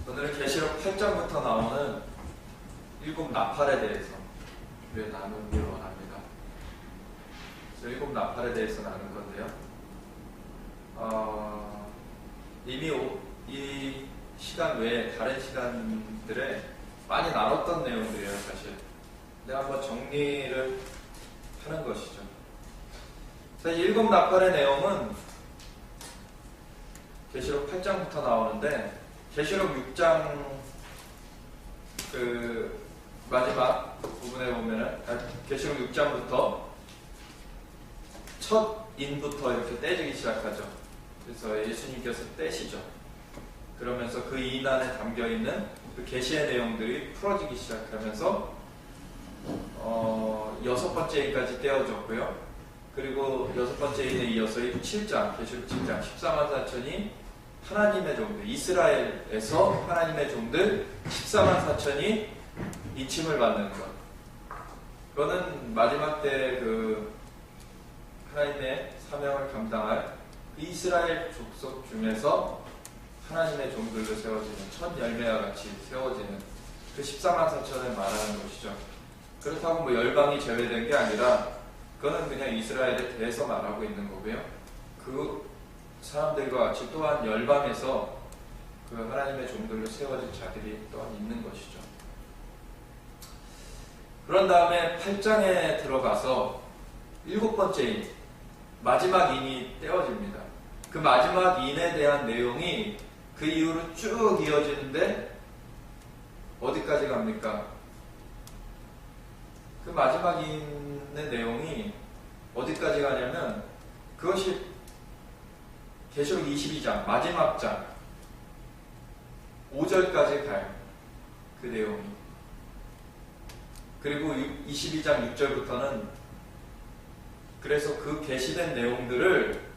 오늘은 계시록 8장부터 나오는 일곱 나팔에 대해서 나누기를 원합니다. 그래서 일곱 나팔에 대해서 나눌 건데요. 이미 이 시간 외에 다른 시간들에 많이 나눴던 내용들이에요, 사실. 근데 한번 정리를 하는 것이죠. 사실 일곱 나팔의 내용은 계시록 8장부터 나오는데, 계시록 6장 그 마지막 부분에 보면은 계시록 6장부터 첫 인부터 이렇게 떼지기 시작하죠. 그래서 예수님께서 떼시죠. 그러면서 그 인 안에 담겨 있는 그 계시의 내용들이 풀어지기 시작하면서 여섯 번째 인까지 떼어졌고요. 그리고 여섯 번째 인에 이어서 7장, 계시록 7장 14만 4천이 하나님의 종들, 이스라엘에서 하나님의 종들 14만 4천이 이침을 받는 것. 그거는 마지막 때 그 하나님의 사명을 감당할 그 이스라엘 족속 중에서 하나님의 종들로 세워지는 첫 열매와 같이 세워지는 그 14만 4천을 말하는 것이죠. 그렇다고 뭐 열방이 제외된 게 아니라 그거는 그냥 이스라엘에 대해서 말하고 있는 거고요. 그 사람들과 같이 또한 열방에서 그 하나님의 종들로 세워진 자들이 또한 있는 것이죠. 그런 다음에 8장에 들어가서 일곱 번째 인, 마지막 인이 떼어집니다. 그 마지막 인에 대한 내용이 그 이후로 쭉 이어지는데 어디까지 갑니까? 그 마지막 인의 내용이 어디까지 가냐면 그것이 계시록 22장 마지막 장 5절까지 가요. 그 내용이. 그리고 22장 6절부터는 그래서 그 계시된 내용들을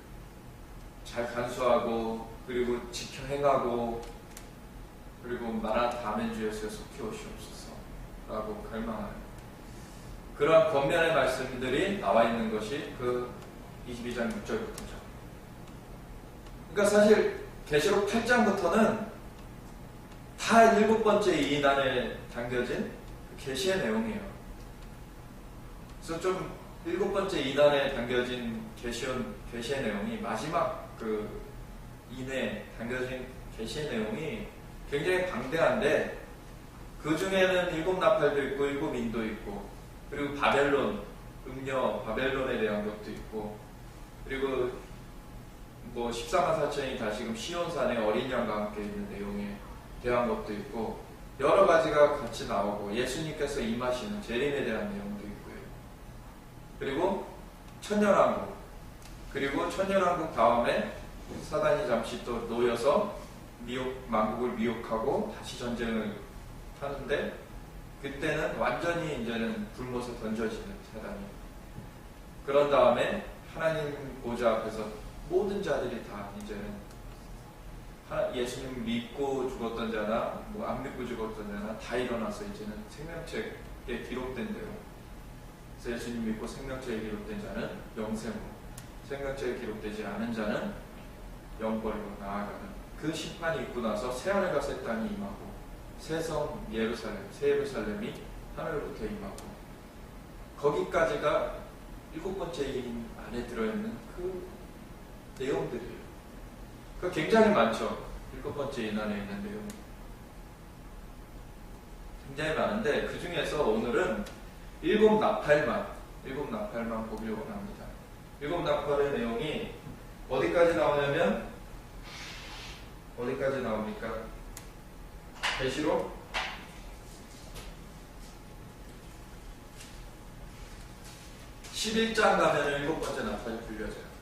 잘 간수하고 그리고 지켜 행하고 그리고 마라나타 아멘 주 예수에 속해 오시옵소서 라고 갈망하는 그러한 권면의 말씀들이 나와 있는 것이 그 22장 6절부터죠. 그러니까 사실 계시록 8장부터는 다 일곱 번째 인 안에 담겨진 그 계시의 내용이에요. 그래서 좀 일곱 번째 인 안에 담겨진 계시의 내용이 마지막 그 인에 담겨진 계시의 내용이 굉장히 방대한데 그 중에는 일곱 나팔도 있고 일곱 인도 있고 그리고 바벨론, 바벨론에 대한 것도 있고 그리고 뭐 14만 4천이 다시금 시온산에 어린 양과 함께 있는 내용에 대한 것도 있고 여러 가지가 같이 나오고 예수님께서 임하시는 재림에 대한 내용도 있고요. 그리고 천년왕국, 그리고 천년왕국 다음에 사단이 잠시 또 놓여서 만국을 미혹하고 다시 전쟁을 하는데 그때는 완전히 이제는 불못에 던져지는 사단이. 그런 다음에 하나님 보좌 앞에서 모든 자들이 다 이제는 예수님 믿고 죽었던 자나 뭐 안 믿고 죽었던 자나 다 일어나서 이제는 생명책에 기록된 대로. 그래서 예수님 믿고 생명책에 기록된 자는 영생으로, 생명책에 기록되지 않은 자는 영벌로 나아가는 그 심판이 있고 나서 새하늘과 새 땅이 임하고 새성 예루살렘, 새 예루살렘이 하늘로부터 임하고 거기까지가 일곱 번째 인 안에 들어있는 그 내용들이에요. 그 굉장히 많죠. 일곱 번째 인 안에 있는 내용이 굉장히 많은데 그 중에서 오늘은 일곱 나팔만 보려고 합니다. 일곱 나팔의 내용이 어디까지 나오냐면 어디까지 나옵니까? 계시록 11장 가면 일곱 번째 나팔이 불려져요.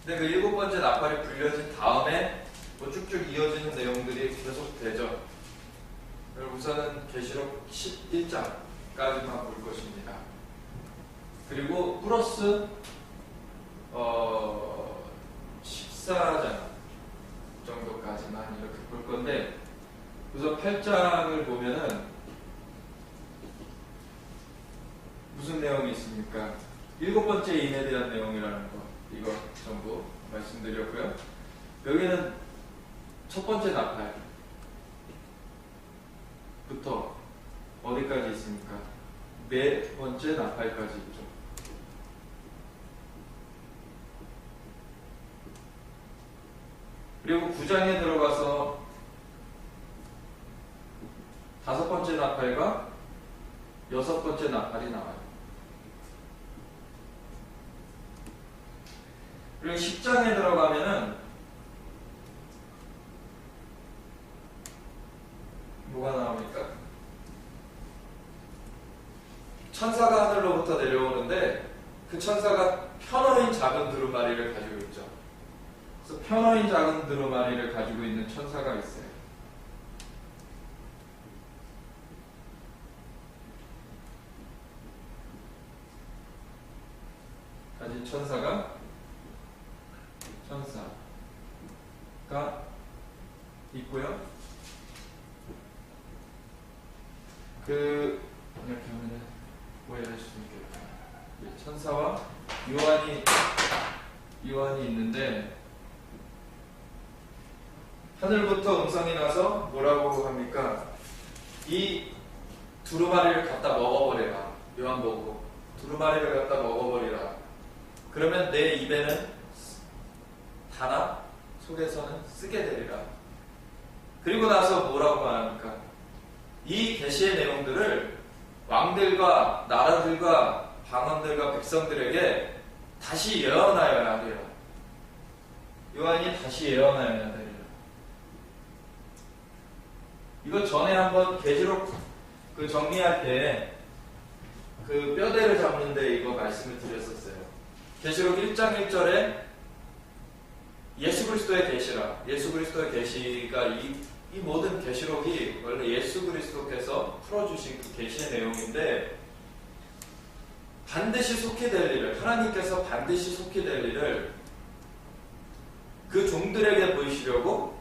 근데 그 일곱 번째 나팔이 불려진 다음에 뭐 쭉쭉 이어지는 내용들이 계속 되죠. 우선은 계시록 11장까지만 볼 것입니다. 그리고 플러스 14장 정도까지만 이렇게 볼 건데 우선 8장을 보면은 무슨 내용이 있습니까? 일곱 번째 인에 대한 내용이라는 거 이거 전부 말씀드렸고요. 여기는 첫 번째 나팔부터 어디까지 있습니까? 네 번째 나팔까지 있죠. 그리고 9장에 들어가서 다섯 번째 나팔과 여섯 번째 나팔이 나와요. 그리고 10장에 들어가면은 뭐가 나옵니까? 천사가 하늘로부터 내려오는데 그 천사가 편어인 작은 두루마리를 가지고 있죠. 그래서 편어인 작은 두루마리를 가지고 있는 천사가 있어요. 가진 천사가 있고요. 이렇게 하면 오해할 수 있겠다. 천사와 요한이 있는데 하늘부터 음성이 나서 뭐라고 합니까? 이 두루마리를 갖다 먹어버려라. 요한 보고 두루마리를 갖다 먹어버리라. 그러면 내 입에는 다나 속에서는 쓰게 되리라. 그리고 나서 뭐라고 말합니까? 이 계시의 내용들을 왕들과 나라들과 방언들과 백성들에게 다시 예언하여야 하리라. 요한이 다시 예언하여야 되리라. 이거 전에 한번 계시록 정리할 때 그 뼈대를 잡는데 이거 말씀을 드렸었어요. 계시록 1장 1절에 예수 그리스도의 계시라. 예수 그리스도의 계시가 이 모든 계시록이 원래 예수 그리스도께서 풀어주신 그 계시의 내용인데 반드시 속히 될 일을 하나님께서 반드시 속히 될 일을 그 종들에게 보이시려고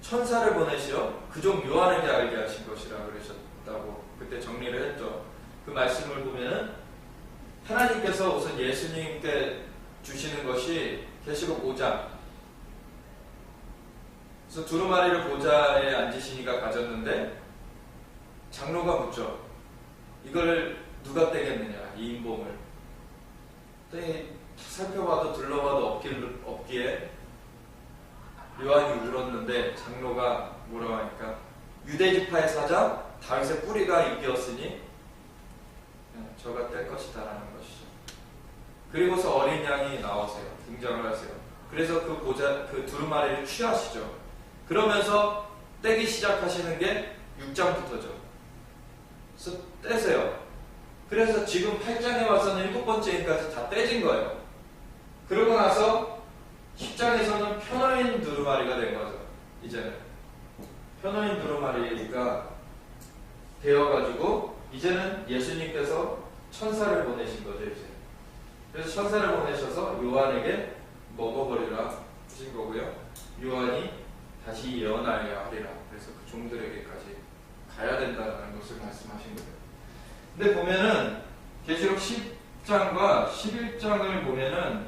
천사를 보내시어 그 종 요한에게 알게 하신 것이라 그러셨다고 그때 정리를 했죠. 그 말씀을 보면은 하나님께서 우선 예수님께 주시는 것이 계시록 5장. 그래서 두루마리를 보좌에 앉으시니가 가졌는데 장로가 묻죠. 이걸 누가 떼겠느냐, 이 인봉을. 살펴봐도 둘러봐도 없기에 요한이 울었는데 장로가 뭐라고 하니까 유대지파의 사자 다윗의 뿌리가 이겼으니 저가 뗄 것이다 라는 것이죠. 그리고서 어린 양이 나오세요. 등장을 하세요. 그래서 그 두루마리를 취하시죠. 그러면서 떼기 시작하시는 게 6장부터죠. 그래서 떼세요. 그래서 지금 8장에 와서는 7번째인까지 다 떼진 거예요. 그러고 나서 10장에서는 편어인 두루마리가 된 거죠. 이제는 편어인 두루마리가 되어가지고 이제는 예수님께서 천사를 보내신 거죠. 이제 그래서 천사를 보내셔서 요한에게 먹어버리라 하신 거고요. 요한이 다시 예언하여야 하리라. 그래서 그 종들에게까지 가야 된다는 것을 말씀하신 거예요. 근데 보면은 계시록 10장과 11장을 보면은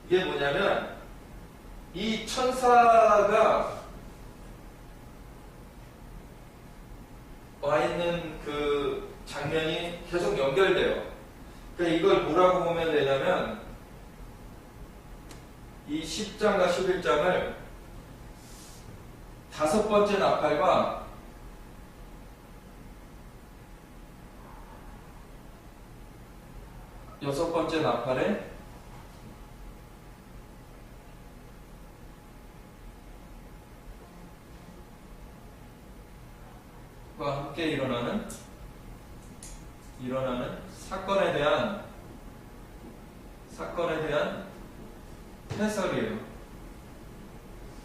이게 뭐냐면 이 천사가 와 있는 그 장면이 계속 연결돼요. 그러니까 이걸 뭐라고 보면 되냐면 이 10장과 11장을 다섯 번째 나팔과 여섯 번째 나팔에 과 함께 일어나는 사건에 대한 해설이에요.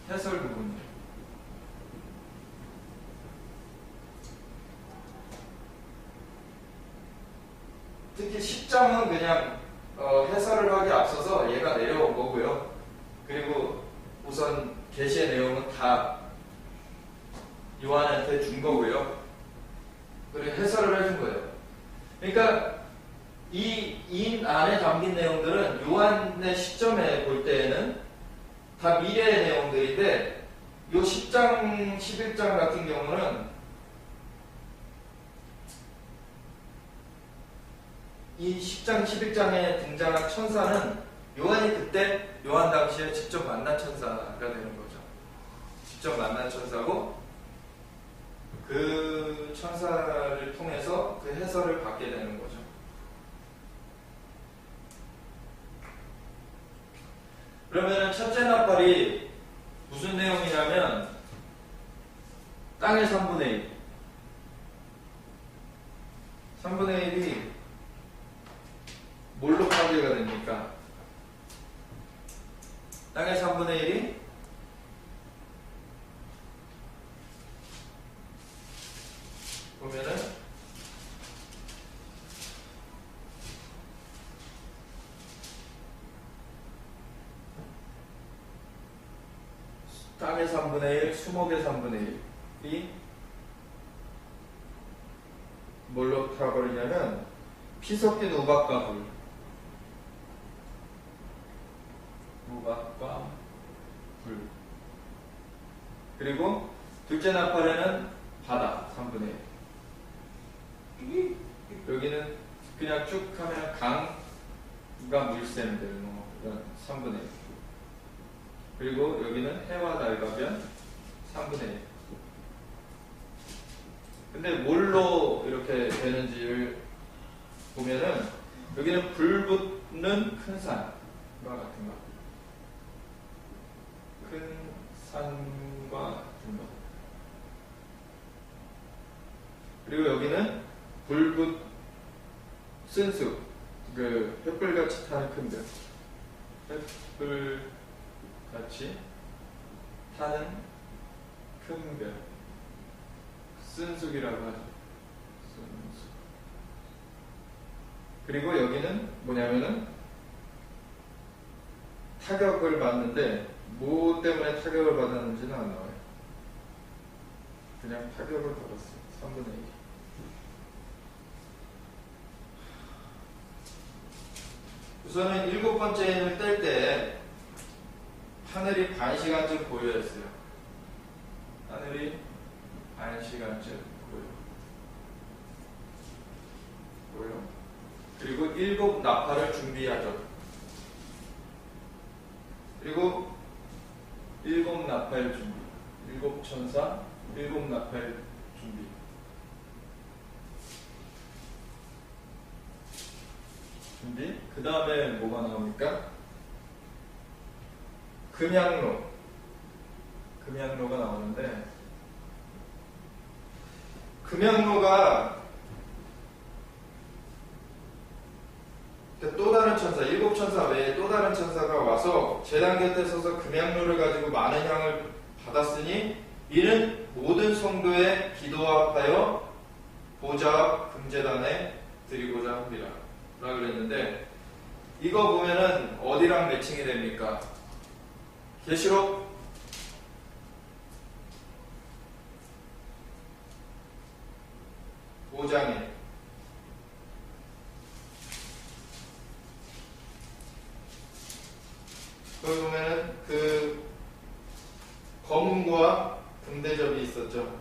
해설 부분이에요. 특히 10장은 그냥 해설을 하기 앞서서 얘가 내려온 거고요. 그리고 우선 계시의 내용은 다 요한한테 준 거고요. 그리고 해설을 해준 거예요. 그러니까 이 안에 담긴 내용들은 요한의 시점에 볼 때에는 다 미래의 내용들인데 요 10장, 11장 같은 경우는 이 10장, 11장에 등장한 천사는 요한이 그때 요한 당시에 직접 만난 천사가 되는 거죠. 직접 만난 천사고 그 천사를 통해서 그 해설을 받게 되는 거죠. 그러면 첫째 나팔이 무슨 내용이냐면 땅의 3분의 1 3분의 1이 뭘로 파괴가 됩니까? 땅의 3분의 1이 보면은 땅의 3분의 1, 수목의 3분의 1이 뭘로 타버리냐면 피 섞인 우박과 불, 우박과 불. 그리고 둘째 나팔에는 바다 3분의 1. 여기는 그냥 쭉 하면 강과 물샘들 뭐 이런 3분의 1. 그리고 여기는 해와 달과 별 3분의 1. 근데 뭘로 이렇게 되는지를 보면은 여기는 불 붙는 큰 산과 같은 거. 큰 산과 같은 거. 그리고 여기는 불붙 쓴수, 그 횃불같이 타는 큰 별. 횃불같이 타는 큰 별. 쓴숙이라고 하죠. 쓴숙. 그리고 여기는 뭐냐면은 타격을 받는데 뭐 때문에 타격을 받았는지는 안 나와요. 그냥 타격을 받았어요. 3분의 1. 우선은 7번째 인을 뗄 때 하늘이 반 시간쯤 고요했어요. 하늘이 반 시간쯤 고요. 그리고 7 나팔을 준비하죠. 그리고 7 나팔 준비. 7 천사, 7 나팔 준비. 그 다음에 뭐가 나옵니까? 금양로가 나오는데, 금양로가 또 다른 천사, 7 천사 외에 또 다른 천사가 와서 제단 곁에 서서 금양로를 가지고 많은 향을 받았으니 이는 모든 성도의 기도와 합하여 보좌 금제단에 드리고자 합니다 라고 그랬는데, 이거 보면은 어디랑 매칭이 됩니까? 계시록 5장에 거기 보면은 그 검은고와 금대접이 있었죠.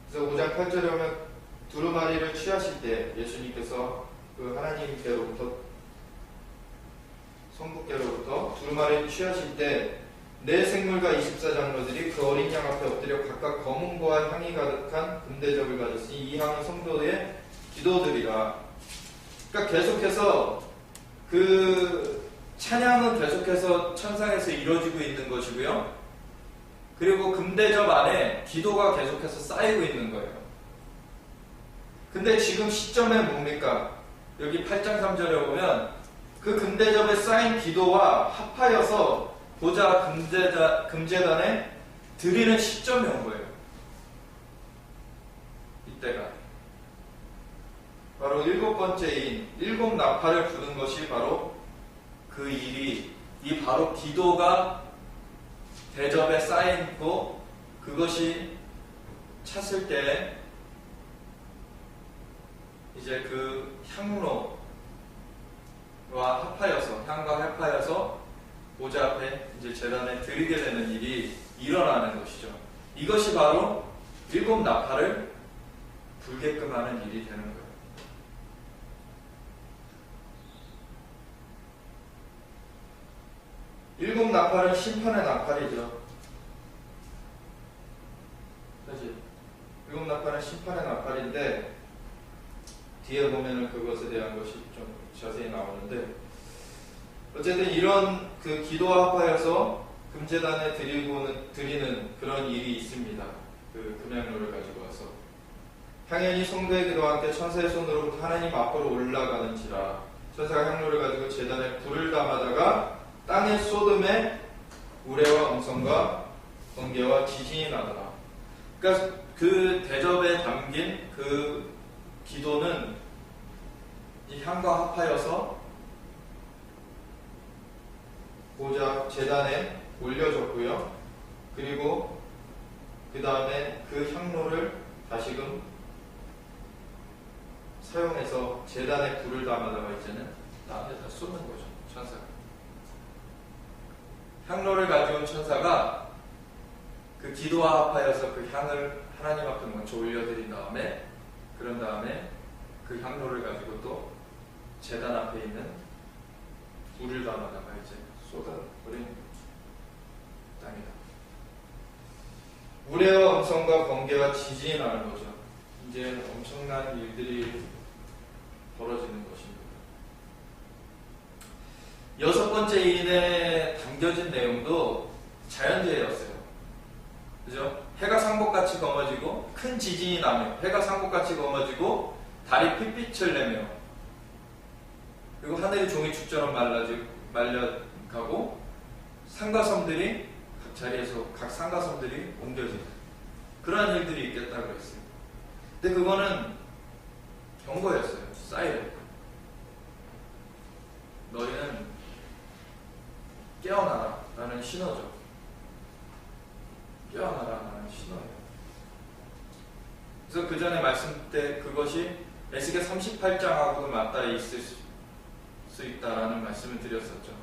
그래서 5장 8절에 보면 두루마리를 취하실 때 예수님께서 그 하나님께로부터, 성부께로부터 두루마리를 취하실 때 네 생물과 24장로들이 그 어린 양 앞에 엎드려 각각 검은고와 향이 가득한 금대접을 가졌으니 이 향은 성도의 기도들이라. 그러니까 계속해서 그 찬양은 계속해서 천상에서 이루어지고 있는 것이고요. 그리고 금대접 안에 기도가 계속해서 쌓이고 있는 거예요. 근데 지금 시점에 뭡니까? 여기 8장 3절에 보면 그 금대접에 쌓인 기도와 합하여서 보좌 금제단에 드리는 시점이 온 거예요. 이때가 바로 7번째인 7 나팔을 부는 것이 바로 그 일이, 이 바로 기도가 대접에 쌓이고 그것이 찼을 때 이제 그 향과 합하여서 보좌 앞에 이제 제단에 드리게 되는 일이 일어나는 것이죠. 이것이 바로 일곱 나팔을 불게끔 하는 일이 되는 거예요. 일곱 나팔은 심판의 나팔이죠. 사실 일곱 나팔은 심판의 나팔인데 뒤에 보면은 그것에 대한 것이 좀 자세히 나오는데, 어쨌든 이런 그 기도와 합하여서 금제단에 드리는 그런 일이 있습니다. 그 금향로를 가지고 와서 향연이 성도의 기도와 함께 천사의 손으로부터 하나님 앞으로 올라가는지라. 천사가 향로를 가지고 제단에 불을 담아다가 땅에 쏟음에 우레와 음성과 번개와 지진이 나더라. 그러니까 그 대접에 담긴 그 기도는 이 향과 합하여서 보좌 제단에 올려졌고요. 그리고 그 다음에 그 향로를 다시금 사용해서 제단에 불을 담아다가 이제는 나한테 다 쏟는 거죠. 천사가. 향로를 가져온 천사가 그 기도와 합하여서 그 향을 하나님 앞에 먼저 올려드린 다음에, 그런 다음에 그 향로를 가지고 또 제단 앞에 있는 불을 담아다가 이제 쏟아버린 땅이다. 우레와 음성과 번개와 지진이 나는 거죠. 이제 엄청난 일들이 벌어지는 것입니다. 여섯 번째 인에 담겨진 내용도 자연재해였어요. 그죠? 해가 상복같이 검어지고 큰 지진이 나며 해가 상복같이 검어지고 달이 핏빛을 내며, 그리고 하늘이 종이 죽처럼 말려가고 산과 섬들이 각 자리에서 각 산과 섬들이 옮겨지는 그러한 일들이 있겠다고 했어요. 근데 그거는 경고였어요. 사이렌. 너희는 깨어나라 라는 신호죠. 깨어나라 라는 신호예요. 그래서 그 전에 말씀 때 그것이 에스겔 38장하고 맞닿아 있을 수 있다라는 말씀을 드렸었죠.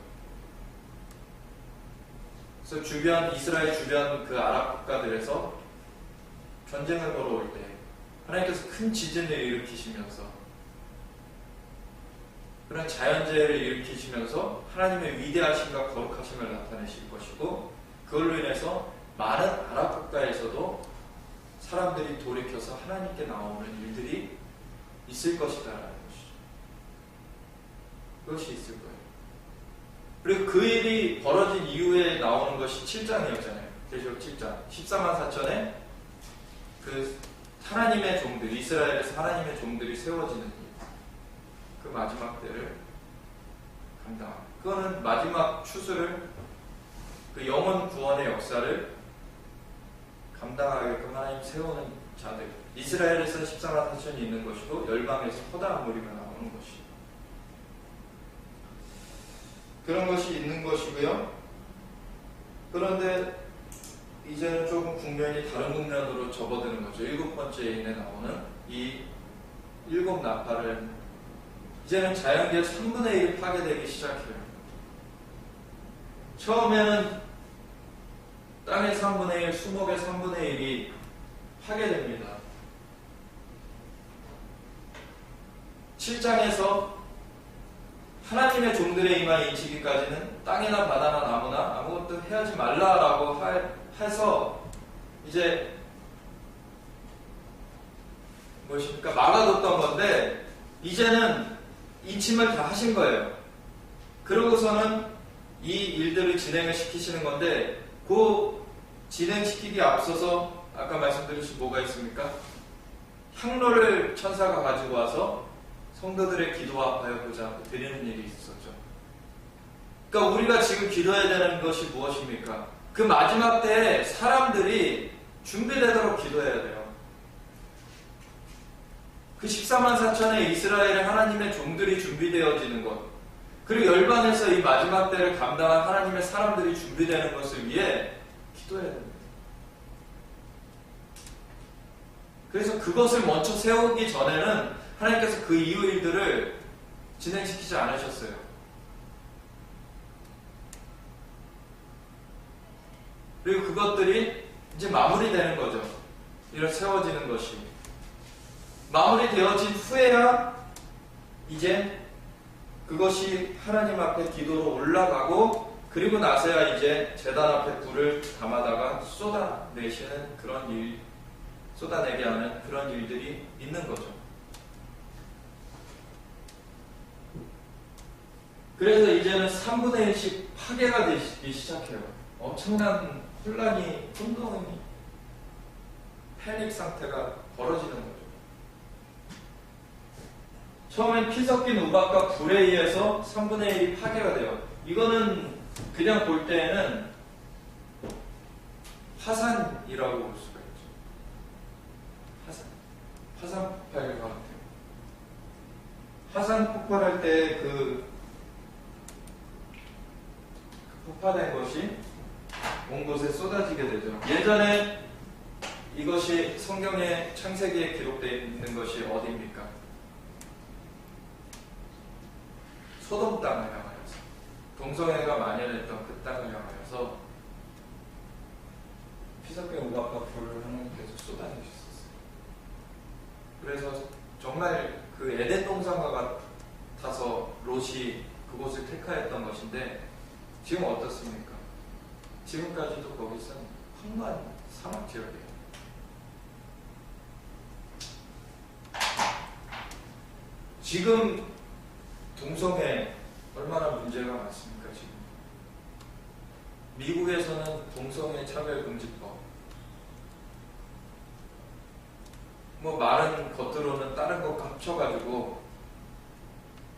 그래서 이스라엘 주변 그 아랍 국가들에서 전쟁을 걸어올 때 하나님께서 큰 지진을 일으키시면서, 그런 자연재해를 일으키시면서 하나님의 위대하심과 거룩하심을 나타내실 것이고, 그걸로 인해서 많은 아랍 국가에서도 사람들이 돌이켜서 하나님께 나오는 일들이 있을 것이다라는 것이죠. 그것이 있을 거예요. 그리고 그 일이 벌어진 이후에 나오는 것이 7장이었잖아요. 계시록 7장. 14만 4천에 그 하나님의 종들, 이스라엘에서 하나님의 종들이 세워지는 일. 그 마지막 때를 감당합니다. 그거는 마지막 추수를, 그 영혼 구원의 역사를 감당하게끔 하나님 세우는 자들. 이스라엘에서 14만 4천이 있는 것이고 열방에서 허다한 무리가 나오는 것이고, 그런 것이 있는 것이고요. 그런데 이제는 조금 국면이 다른 국면으로 접어드는 거죠. 일곱 번째 인에 나오는 이 일곱 나팔은 이제는 자연계의 3분의 1이 파괴되기 시작해요. 처음에는 땅의 3분의 1, 수목의 3분의 1이 파괴됩니다. 7장에서 하나님의 종들의 임한 인치기까지는 땅이나 바다나 나무나 아무것도 해하지 말라라고 해서 이제 무엇입니까? 막아뒀던 건데, 이제는 인침을 다 하신 거예요. 그러고서는 이 일들을 진행을 시키시는 건데, 그 진행시키기에 앞서서 아까 말씀드린 뭐가 있습니까? 향로를 천사가 가지고 와서 성도들의 기도와 합하여 보좌 앞에 드리는 일이 있었죠. 그러니까 우리가 지금 기도해야 되는 것이 무엇입니까? 그 마지막 때에 사람들이 준비되도록 기도해야 돼요. 그 14만 4천의 이스라엘의 하나님의 종들이 준비되어지는 것, 그리고 열방에서 이 마지막 때를 감당한 하나님의 사람들이 준비되는 것을 위해 기도해야 됩니다. 그래서 그것을 먼저 세우기 전에는 하나님께서 그 이후 일들을 진행시키지 않으셨어요. 그리고 그것들이 이제 마무리되는 거죠. 이렇게 세워지는 것이 마무리되어진 후에야 이제 그것이 하나님 앞에 기도로 올라가고, 그리고 나서야 이제 제단 앞에 불을 담아다가 쏟아내시는 그런 일, 쏟아내게 하는 그런 일들이 있는 거죠. 그래서 이제는 3분의 1씩 파괴가 되기 시작해요. 엄청난 혼란이, 혼동이, 패닉 상태가 벌어지는 거죠. 처음엔 피 섞인 우박과 불에 의해서 3분의 1이 파괴가 돼요. 이거는 그냥 볼 때에는 화산이라고 볼 수가 있죠. 화산 폭발과 같아요. 화산 폭발할 때 그 폭파된 것이 온 곳에 쏟아지게 되죠. 예전에 이것이 성경의 창세기에 기록되어 있는 것이 어디입니까? 소돔 땅을 향하여서, 동성애가 만연했던 그 땅을 향하여서 피 섞인 우박과 불을 하나님께서 쏟아내셨었어요. 그래서 정말 그 에덴 동산과 같아서 롯이 그곳을 택하였던 것인데, 지금 어떻습니까? 지금까지도 거기서 험한 사막 지역이에요. 지금 동성애 얼마나 문제가 많습니까? 지금 미국에서는 동성애 차별금지법, 뭐 말은 겉으로는 다른 것과 합쳐가지고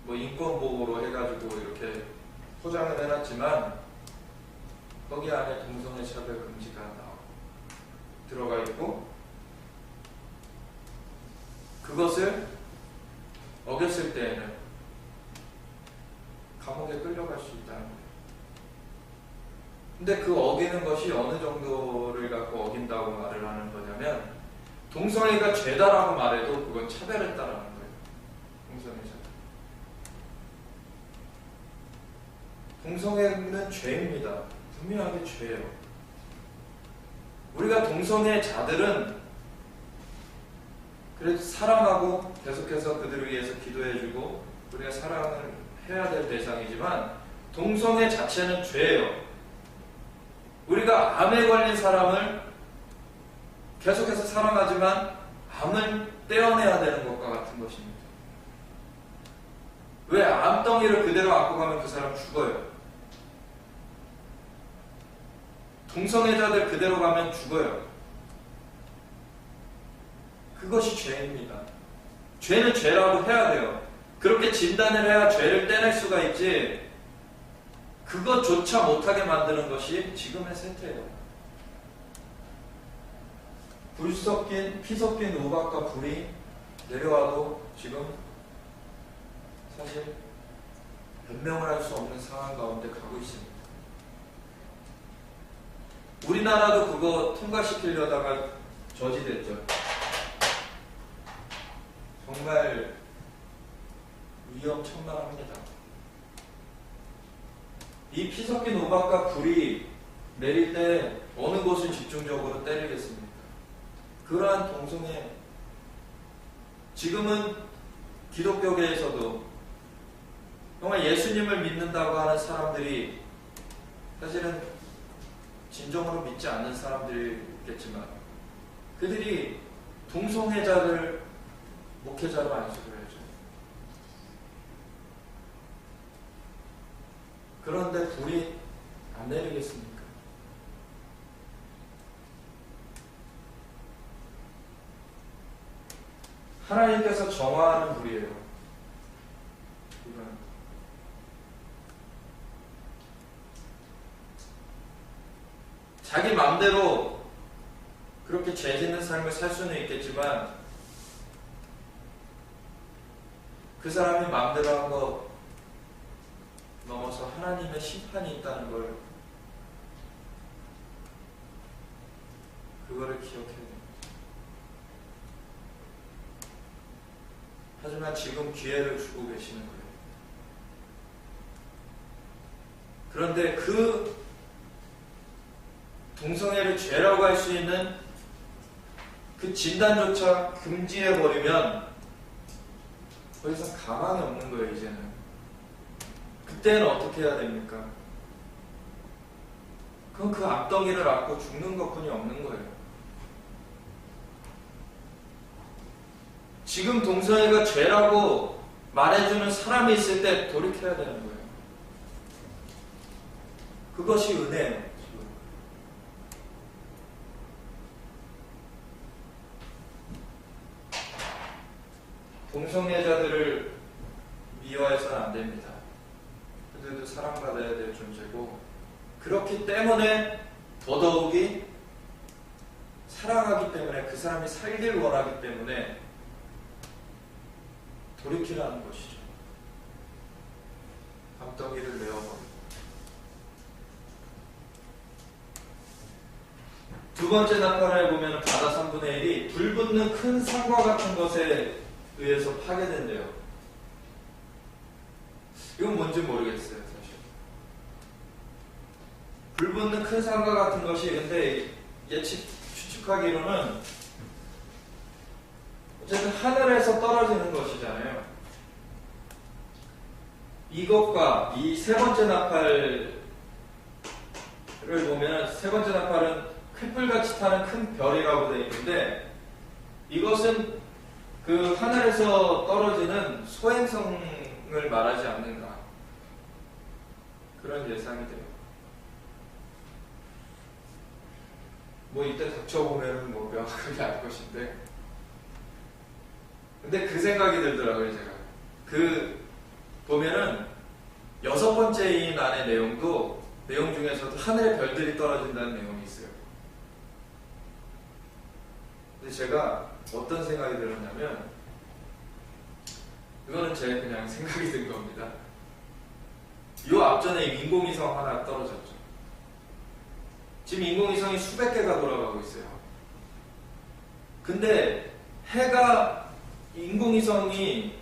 뭐 인권보호로 해가지고 이렇게 포장을 해놨지만, 거기 안에 동성애 차별금지가 들어가 있고, 그것을 어겼을 때에는 감옥에 끌려갈 수 있다는 거예요. 근데 그 어기는 것이 어느 정도를 갖고 어긴다고 말을 하는 거냐면, 동성애가 죄다라고 말해도 그건 차별했다라는 거예요. 동성애 차별. 동성애는 죄입니다. 분명하게 죄예요. 우리가 동성애자들은 그래도 사랑하고 계속해서 그들을 위해서 기도해주고 우리가 사랑을 해야 될 대상이지만, 동성애 자체는 죄예요. 우리가 암에 걸린 사람을 계속해서 사랑하지만 암을 떼어내야 되는 것과 같은 것입니다. 왜? 암덩이를 그대로 안고 가면 그 사람 죽어요. 동성애자들 그대로 가면 죽어요. 그것이 죄입니다. 죄는 죄라고 해야 돼요. 그렇게 진단을 해야 죄를 떼낼 수가 있지, 그것조차 못하게 만드는 것이 지금의 세태예요. 피 섞인 우박과 불이 내려와도 지금 사실 변명을 할 수 없는 상황 가운데 가고 있습니다. 우리나라도 그거 통과시키려다가 저지됐죠. 정말 위험천만합니다. 이 피 섞인 우박과 불이 내릴 때 어느 곳을 집중적으로 때리겠습니까? 그러한 동성애, 지금은 기독교계에서도 정말 예수님을 믿는다고 하는 사람들이 사실은 진정으로 믿지 않는 사람들이겠지만, 그들이 동성애자를 목회자로 안수를 해줘. 그런데 불이 안 내리겠습니까? 하나님께서 정화하는 불이에요. 이건 자기 마음대로 그렇게 죄 짓는 삶을 살 수는 있겠지만, 그 사람이 마음대로 한 거 넘어서 하나님의 심판이 있다는 걸, 그거를 기억해야 됩니다. 하지만 지금 기회를 주고 계시는 거예요. 그런데 그 동성애를 죄라고 할 수 있는 그 진단조차 금지해버리면 더 이상 가망이 없는 거예요, 이제는. 그때는 어떻게 해야 됩니까? 그건 그 앞덩이를 안고 죽는 것뿐이 없는 거예요. 지금 동성애가 죄라고 말해주는 사람이 있을 때 돌이켜야 되는 거예요. 그것이 은혜예요. 동성애자들을 미워해서는 안 됩니다. 그들도 사랑받아야 될 존재고, 그렇기 때문에 더더욱이 사랑하기 때문에, 그 사람이 살길 원하기 때문에 돌이키라는 것이죠. 밤덩이를 내어버리고. 두 번째 나팔을 보면 바다 3분의 1이 불붙는 큰 산과 같은 것에 의해서 파괴된대요. 이건 뭔지 모르겠어요, 사실. 불붙는 큰 산과 같은 것이, 근데 추측하기로는 어쨌든 하늘에서 떨어지는 것이잖아요. 이것과 이 세 번째 나팔을 보면, 세 번째 나팔은 횃불같이 타는 큰 별이라고 되어 있는데, 이것은 그 하늘에서 떨어지는 소행성을 말하지 않는가, 그런 예상이 돼요. 뭐 이때 닥쳐보면 뭐 명확하게 알 것인데, 근데 그 생각이 들더라고요, 제가. 보면은 6번째인 안의 내용 중에서도 하늘에 별들이 떨어진다는 내용이 있어요. 근데 제가 어떤 생각이 들었냐면, 이거는 제 그냥 생각이 든 겁니다. 이 앞전에 인공위성 하나 떨어졌죠. 지금 인공위성이 수백 개가 돌아가고 있어요. 근데 인공위성이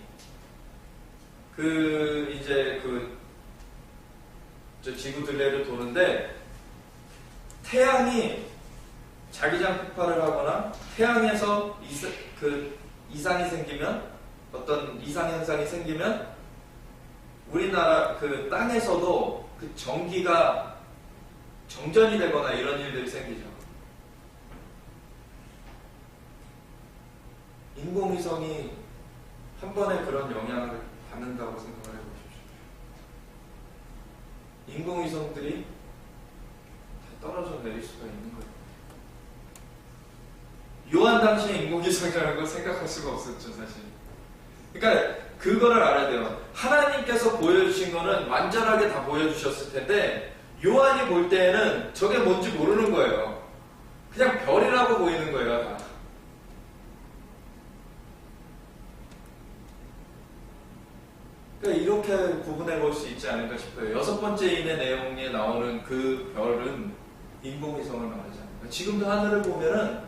지구 둘레를 도는데, 태양이 자기장 폭발을 하거나 태양에서 이상이 생기면, 어떤 이상 현상이 생기면 우리나라 그 땅에서도 그 전기가 정전이 되거나 이런 일들이 생기죠. 인공위성이 한 번에 그런 영향을 받는다고 생각을 해보십시오. 인공위성들이 다 떨어져 내릴 수가 있는 거예요. 요한 당시에 인공위성이라는 걸 생각할 수가 없었죠, 사실. 그러니까 그거를 알아야 돼요. 하나님께서 보여주신 거는 완전하게 다 보여주셨을 텐데, 요한이 볼 때에는 저게 뭔지 모르는 거예요. 그냥 별이라고 보이는 거예요, 다. 그러니까 이렇게 구분해 볼 수 있지 않을까 싶어요. 6번째 인의 내용에 나오는 그 별은 인공위성을 말하지 않아요. 지금도 하늘을 보면은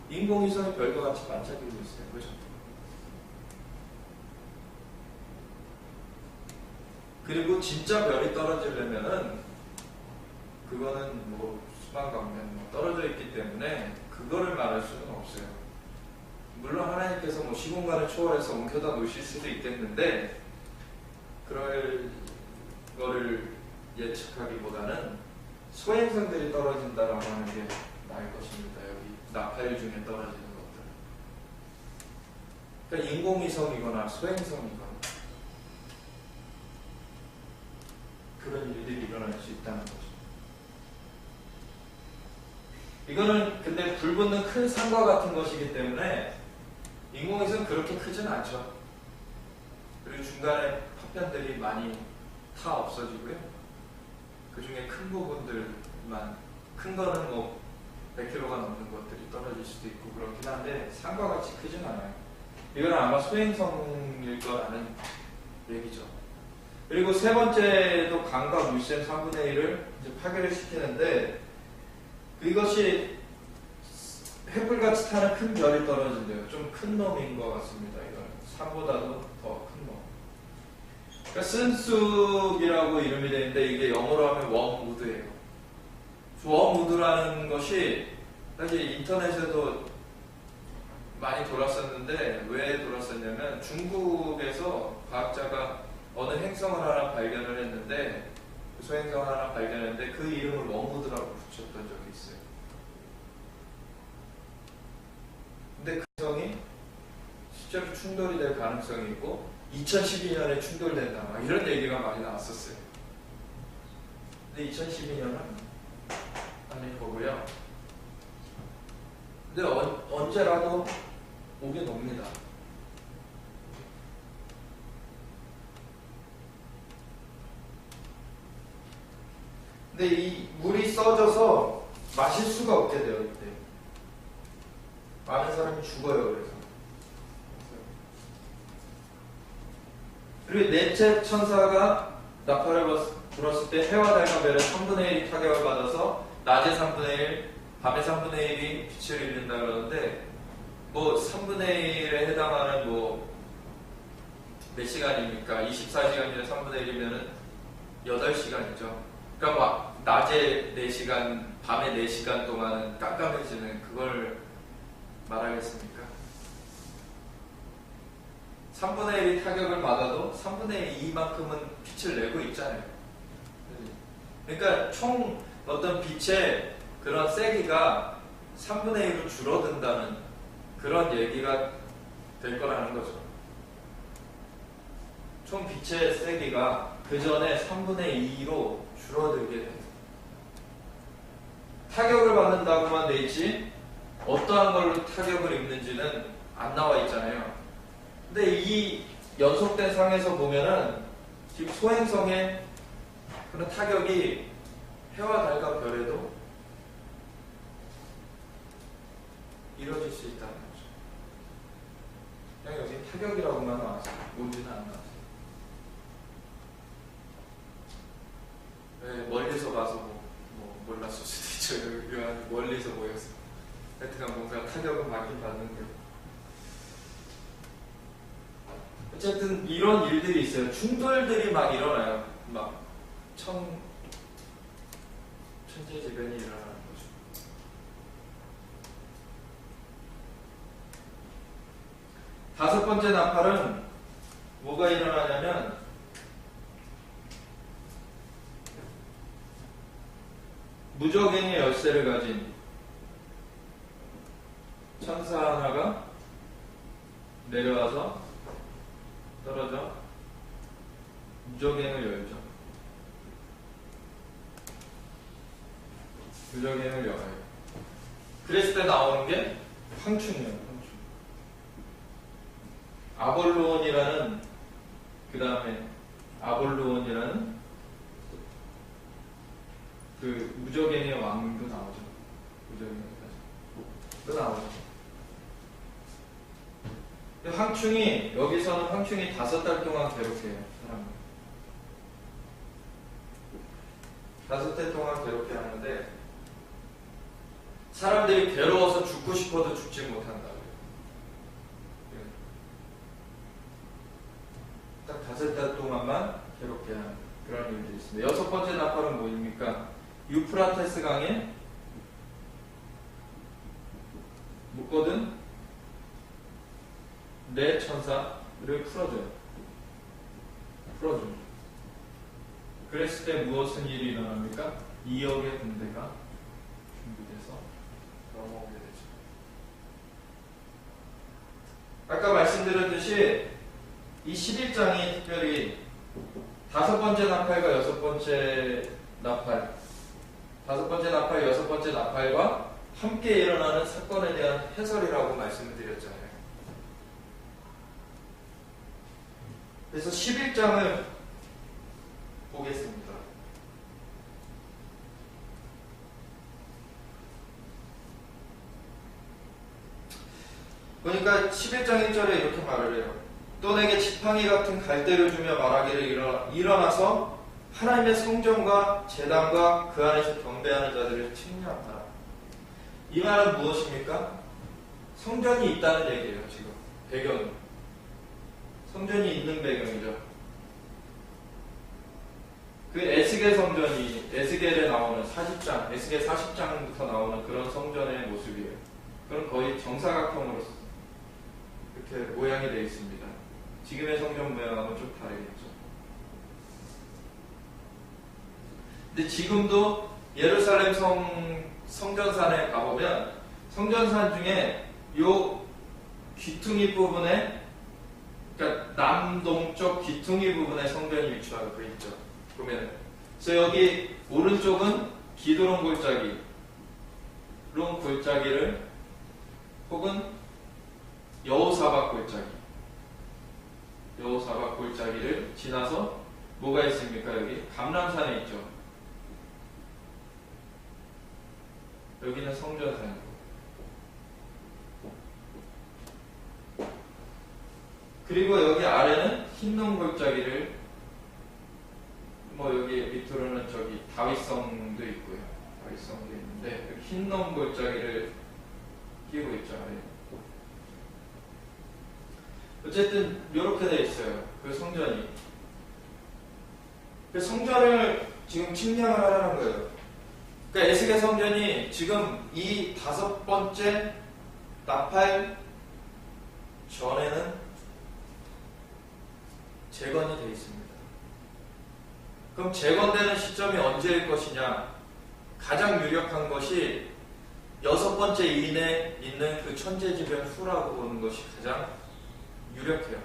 인공위성이 별과 같이 반짝이고 있어요. 그죠? 그리고 진짜 별이 떨어지려면은 그거는 뭐 수만광년 떨어져 있기 때문에 그거를 말할 수는 없어요. 물론 하나님께서 뭐 시공간을 초월해서 옮겨다 놓으실 수도 있겠는데, 그럴 거를 예측하기보다는 소행성들이 떨어진다라고 하는 게 나을 것입니다. 여기 나팔 중에 떨어지는 것들. 그러니까 인공위성이거나 소행성이거나 그런 일들이 일어날 수 있다는 거죠. 이거는 근데 불붙는 큰 산과 같은 것이기 때문에 인공위성은 그렇게 크지는 않죠. 그리고 중간에 파편들이 많이 타 없어지고요. 그 중에 큰 부분들만, 큰 거는 뭐 100kg가 넘는 것들이 떨어질 수도 있고 그렇긴 한데, 산과 같이 크진 않아요. 이건 아마 소행성일 거라는 얘기죠. 그리고 세 번째도 강과 물샘 3분의 1을 이제 파괴를 시키는데, 이것이 횃불같이 타는 큰 별이 떨어진대요. 좀 큰 놈인 것 같습니다. 이건 산보다도 더 큰 놈. 그러니까 쓴쑥이라고 이름이 되는데, 이게 영어로 하면 웜우드예요. 워무드라는 것이 사실 인터넷에도 많이 돌았었는데 왜 돌았었냐면 중국에서 과학자가 어느 행성을 하나 발견을 했는데 그 소행성을 하나 발견했는데 그 이름을 워무드라고 붙였던 적이 있어요. 근데 그 행성이 실제로 충돌이 될 가능성이 있고 2012년에 충돌된다 막 이런 얘기가 많이 나왔었어요. 근데 2012년은 아닐 거고요. 근데 언제라도 오긴 옵니다. 근데 이 물이 써져서 마실 수가 없게 되어 있대요. 많은 사람이 죽어요. 그래서. 그리고 넷째 천사가 나팔을 불었을 때 해와 달과 별의 3분의 1이 타격을 받아서 낮에 3분의 1, 밤에 3분의 1이 빛을 잃는다 그러는데 뭐 3분의 1에 해당하는 뭐 몇 시간입니까? 24시간 중에 3분의 1이면은 8시간이죠. 그러니까 막 낮에 4시간, 밤에 4시간 동안은 깜깜해지는 그걸 말하겠습니까? 3분의 1이 타격을 받아도 3분의 2만큼은 빛을 내고 있잖아요. 그러니까 총 어떤 빛의 그런 세기가 3분의 1로 줄어든다는 그런 얘기가 될 거라는 거죠. 총 빛의 세기가 그 전에 3분의 2로 줄어들게 돼요. 타격을 받는다고만 돼 있지 어떠한 걸로 타격을 입는지는 안 나와 있잖아요. 근데 이 연속된 상에서 보면은 지금 소행성의 그런 타격이 해와 달과 별에도 이루어질 수 있다는 거죠. 그냥 여기 타격이라고만 나왔어요. 뭔지는 안 나왔어요. 네, 멀리서 봐서 뭐 몰랐을 수도 있죠. 멀리서 보였어요. 하여튼간 뭔가 타격은 받긴 받는데 어쨌든 이런 일들이 있어요. 충돌들이 막 일어나요. 막 천재지변이 일어나는 거죠. 다섯 번째 나팔은 뭐가 일어나냐면 무적행의 열쇠를 가진 천사 하나가 내려와서 떨어져 무적행을 열죠. 무적행을 열어요. 그랬을 때 나오는 게 황충이에요. 황충. 아볼루온이라는 그 다음에 아볼루온이라는 그 무적행의 왕도 나오죠. 무적행까지 또 나오죠. 황충이 여기서는 황충이 5달 동안 괴롭혀요. 사람을 5달 동안 괴롭게 하는데 사람들이 괴로워서 죽고 싶어도 죽지 못한다고요. 딱 5달 동안만 괴롭게 하는 그런 일들이 있습니다. 여섯 번째 나팔은 뭐입니까? 유프라테스 강에 묶거든 네 천사를 풀어줘요. 풀어줍니다. 그랬을 때 무엇은 일이 일어납니까? 2억의 군대가 준비돼서 넘어오게 되죠. 아까 말씀드렸듯이 이 11장이 특별히 5번째 나팔과 6번째 나팔, 5번째 나팔, 6번째 나팔과 함께 일어나는 사건에 대한 해설이라고 말씀을 드렸잖아요. 그래서 11장을 보겠습니다. 보니까 11장 1절에 이렇게 말을 해요. 또 내게 지팡이 같은 갈대를 주며 말하기를 일어나서 하나님의 성전과 제단과 그 안에서 경배하는 자들을 측량하라. 이 말은 무엇입니까? 성전이 있다는 얘기예요. 지금 배경, 성전이 있는 배경이죠. 그 에스겔 성전이 에스겔에 나오는 40장, 에스겔 40장부터 나오는 그런 성전의 모습이에요. 그럼 거의 정사각형으로 이렇게 모양이 되어 있습니다. 지금의 성전 모양하고는 좀 다르겠죠. 근데 지금도 예루살렘 성전산에 가보면 성전산 중에 요 귀퉁이 부분에, 그러니까 남동쪽 귀퉁이 부분에 성전이 위치하고 있죠. 보면, 그래서 여기 오른쪽은 기드론 골짜기를 혹은 여호사밧 골짜기를 지나서 뭐가 있습니까? 여기 감람산에 있죠. 여기는 성전산이고, 그리고 여기 아래는 흰놈 골짜기를, 뭐 여기 밑으로는 저기 다윗성도 있고요. 다윗성도 있는데 여기 흰놈 골짜기를 끼고 있죠. 아래. 어쨌든 이렇게 돼 있어요. 그 성전이. 그 성전을 지금 침략을 하라는 거예요. 그러니까 에스겔 성전이 지금 이 5번째 나팔 전에는 재건이 되어 있습니다. 그럼 재건되는 시점이 언제일 것이냐? 가장 유력한 것이 6번째 인에 있는 그 천재지변 후라고 보는 것이 가장 유력해요.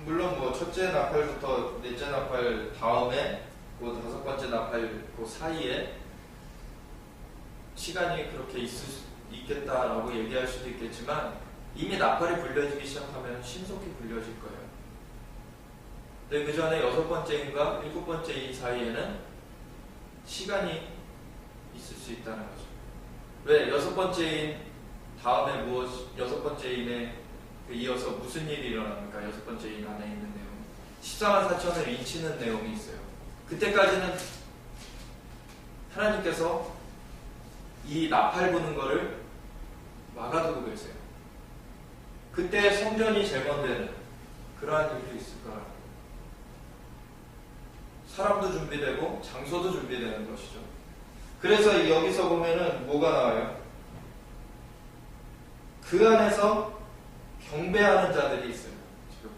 물론 뭐 첫째 나팔부터 넷째 나팔 다음에 그 5번째 나팔 그 사이에 시간이 그렇게 있겠다라고 얘기할 수도 있겠지만 이미 나팔이 불려지기 시작하면 신속히 불려질 거예요. 근데 그 전에 6번째인가 7번째 인 사이에는 시간이 있을 수 있다는 거죠. 왜 6번째 인 다음에 6번째 인에 이어서 무슨 일이 일어납니까? 6번째 인 안에 있는 내용. 14만 4천을 인치는 내용이 있어요. 그때까지는 하나님께서 이 나팔 부는 거를 막아두고 계세요. 그때 성전이 재건되는 그러한 일도 있을 거라고. 사람도 준비되고 장소도 준비되는 것이죠. 그래서 여기서 보면은 뭐가 나와요? 그 안에서 경배하는 자들이 있어요. 지금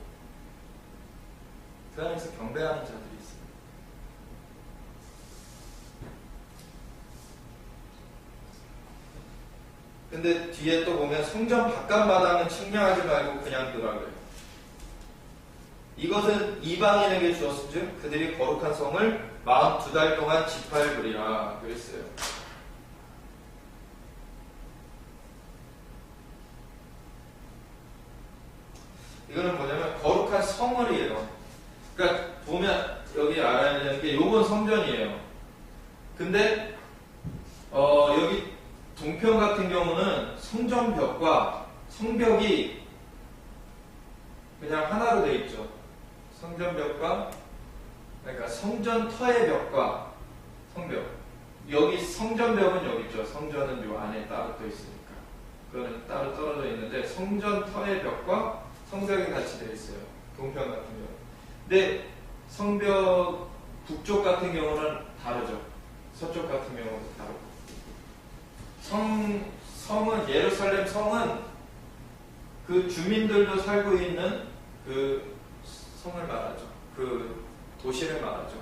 그 안에서 경배하는 자들이 있어요. 근데 뒤에 또 보면 성전 바깥마당은 측량하지 말고 그냥 두라고요. 이것은 이방인에게 주었은즉 그들이 거룩한 성을 42달 동안 지팔부리라 그랬어요. 이거는 뭐냐면 거룩한 성을이에요. 그러니까 보면 여기 알아야 되는 게 요건 성전이에요. 근데 여기 동편 같은 경우는 성전벽과 성벽이 그냥 하나로 되어 있죠. 성전벽과, 그러니까 성전터의 벽과 성벽. 여기 성전벽은 여기 있죠. 성전은 요 안에 따로 또 있으니까. 그거는 따로 떨어져 있는데 성전터의 벽과 성벽이 같이 되어 있어요. 동편 같은 경우. 근데 성벽 북쪽 같은 경우는 다르죠. 서쪽 같은 경우도 다르고. 성은 예루살렘 성은 그 주민들도 살고 있는 그 성을 말하죠. 그 도시를 말하죠.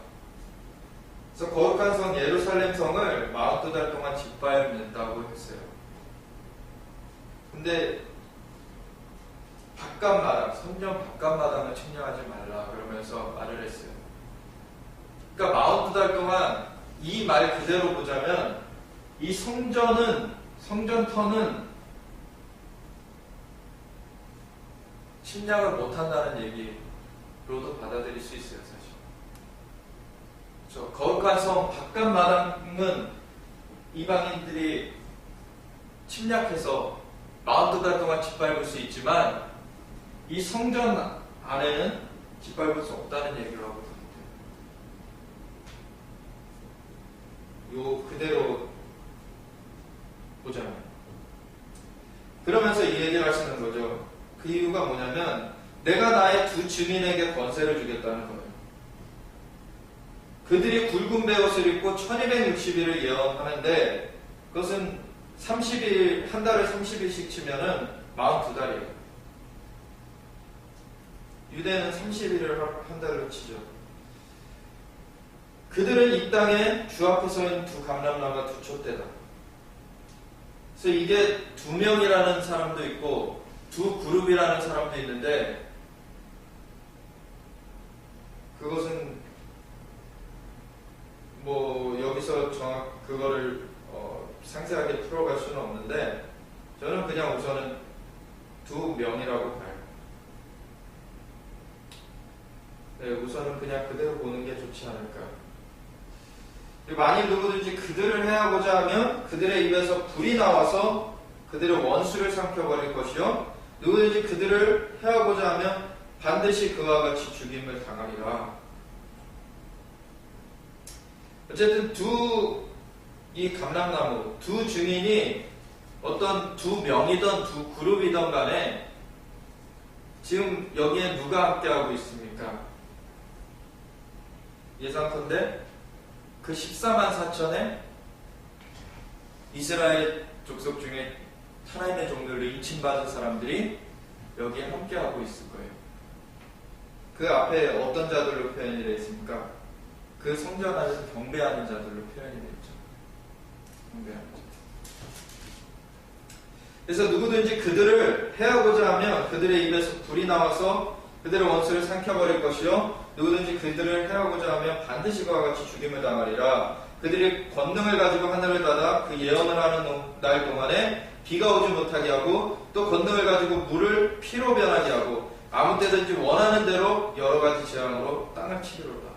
그래서 거룩한 성 예루살렘 성을 42달 동안 짓밟는다고 했어요. 근데 바깥마당, 성전 바깥마당을 측량하지 말라 그러면서 말을 했어요. 그러니까 42달 동안 이 말 그대로 보자면 이 성전터는 침략을 못한다는 얘기로도 받아들일 수 있어요, 사실. 그렇죠? 거룩한 성 바깥마당은 이방인들이 침략해서 42달 동안 짓밟을 수 있지만 이 성전 안에는 짓밟을 수 없다는 얘기를 하고 있는데 요 그대로 보자면 그러면서 이 얘기를 하시는 거죠. 그 이유가 뭐냐면 내가 나의 두 증인에게 권세를 주겠다는 거예요. 그들이 굵은 베옷을 입고 1260일을 예언하는데 그것은 30일, 한 달을 30일씩 치면은 42달이에요. 유대는 30일을 한 달로 치죠. 그들은 이 땅에 주 앞에 서 있는 두 감람나무가 두 촛대다. 그래서 이게 두 명이라는 사람도 있고 두 그룹이라는 사람도 있는데 그것은 뭐 여기서 정확 그거를 상세하게 풀어갈 수는 없는데 저는 그냥 우선은 두 명이라고 봐요. 네, 우선은 그냥 그대로 보는 게 좋지 않을까. 만일 누구든지 그들을 해하고자 하면 그들의 입에서 불이 나와서 그들의 원수를 삼켜버릴 것이요 누구든지 그들을 해하고자 하면 반드시 그와 같이 죽임을 당하리라. 어쨌든 이 감람나무 두 증인이 어떤 두 명이든 두 그룹이든 간에 지금 여기에 누가 함께하고 있습니까? 예상컨대 그 14만 4천의 이스라엘 족속 중에 하나님의 종들로 인침받은 사람들이 여기에 함께하고 있을 거예요. 그 앞에 어떤 자들로 표현이 되어 있습니까? 그 성전 안에서 경배하는 자들로 표현이 되어 있죠. 경배하는 자. 그래서 누구든지 그들을 해하고자 하면 그들의 입에서 불이 나와서 그들의 원수를 삼켜버릴 것이요 누구든지 그들을 해하고자 하면 반드시 그와 같이 죽임을 당하리라. 그들이 권능을 가지고 하늘을 닫아 그 예언을 하는 날 동안에 비가 오지 못하게 하고 또 권능을 가지고 물을 피로 변하게 하고 아무 때든지 원하는 대로 여러 가지 재앙으로 땅을 치리로다.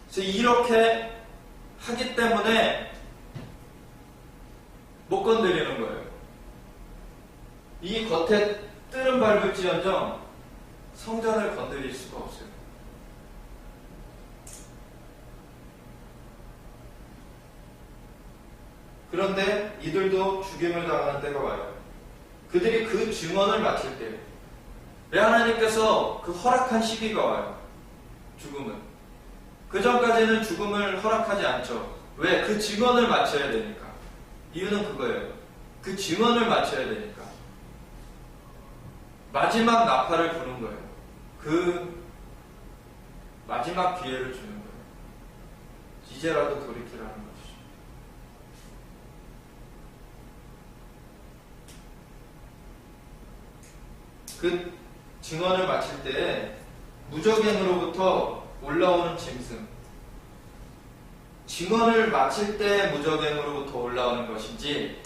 그래서 이렇게 하기 때문에 못 건드리는 거예요. 이 겉에 뜰은 밟을지언정 성전을 건드릴 수가 없어요. 그런데 이들도 죽임을 당하는 때가 와요. 그들이 그 증언을 마칠 때 왜 하나님께서 그 허락한 시기가 와요. 죽음은. 그 전까지는 죽음을 허락하지 않죠. 왜? 그 증언을 마쳐야 되니까. 이유는 그거예요. 그 증언을 마쳐야 되니까. 마지막 나팔을 부는 거예요. 그 마지막 기회를 주는 거예요. 이제라도 돌이키라는 것이죠. 그 증언을 마칠 때 무적행으로부터 올라오는 짐승, 증언을 마칠 때 무적행으로부터 올라오는 것인지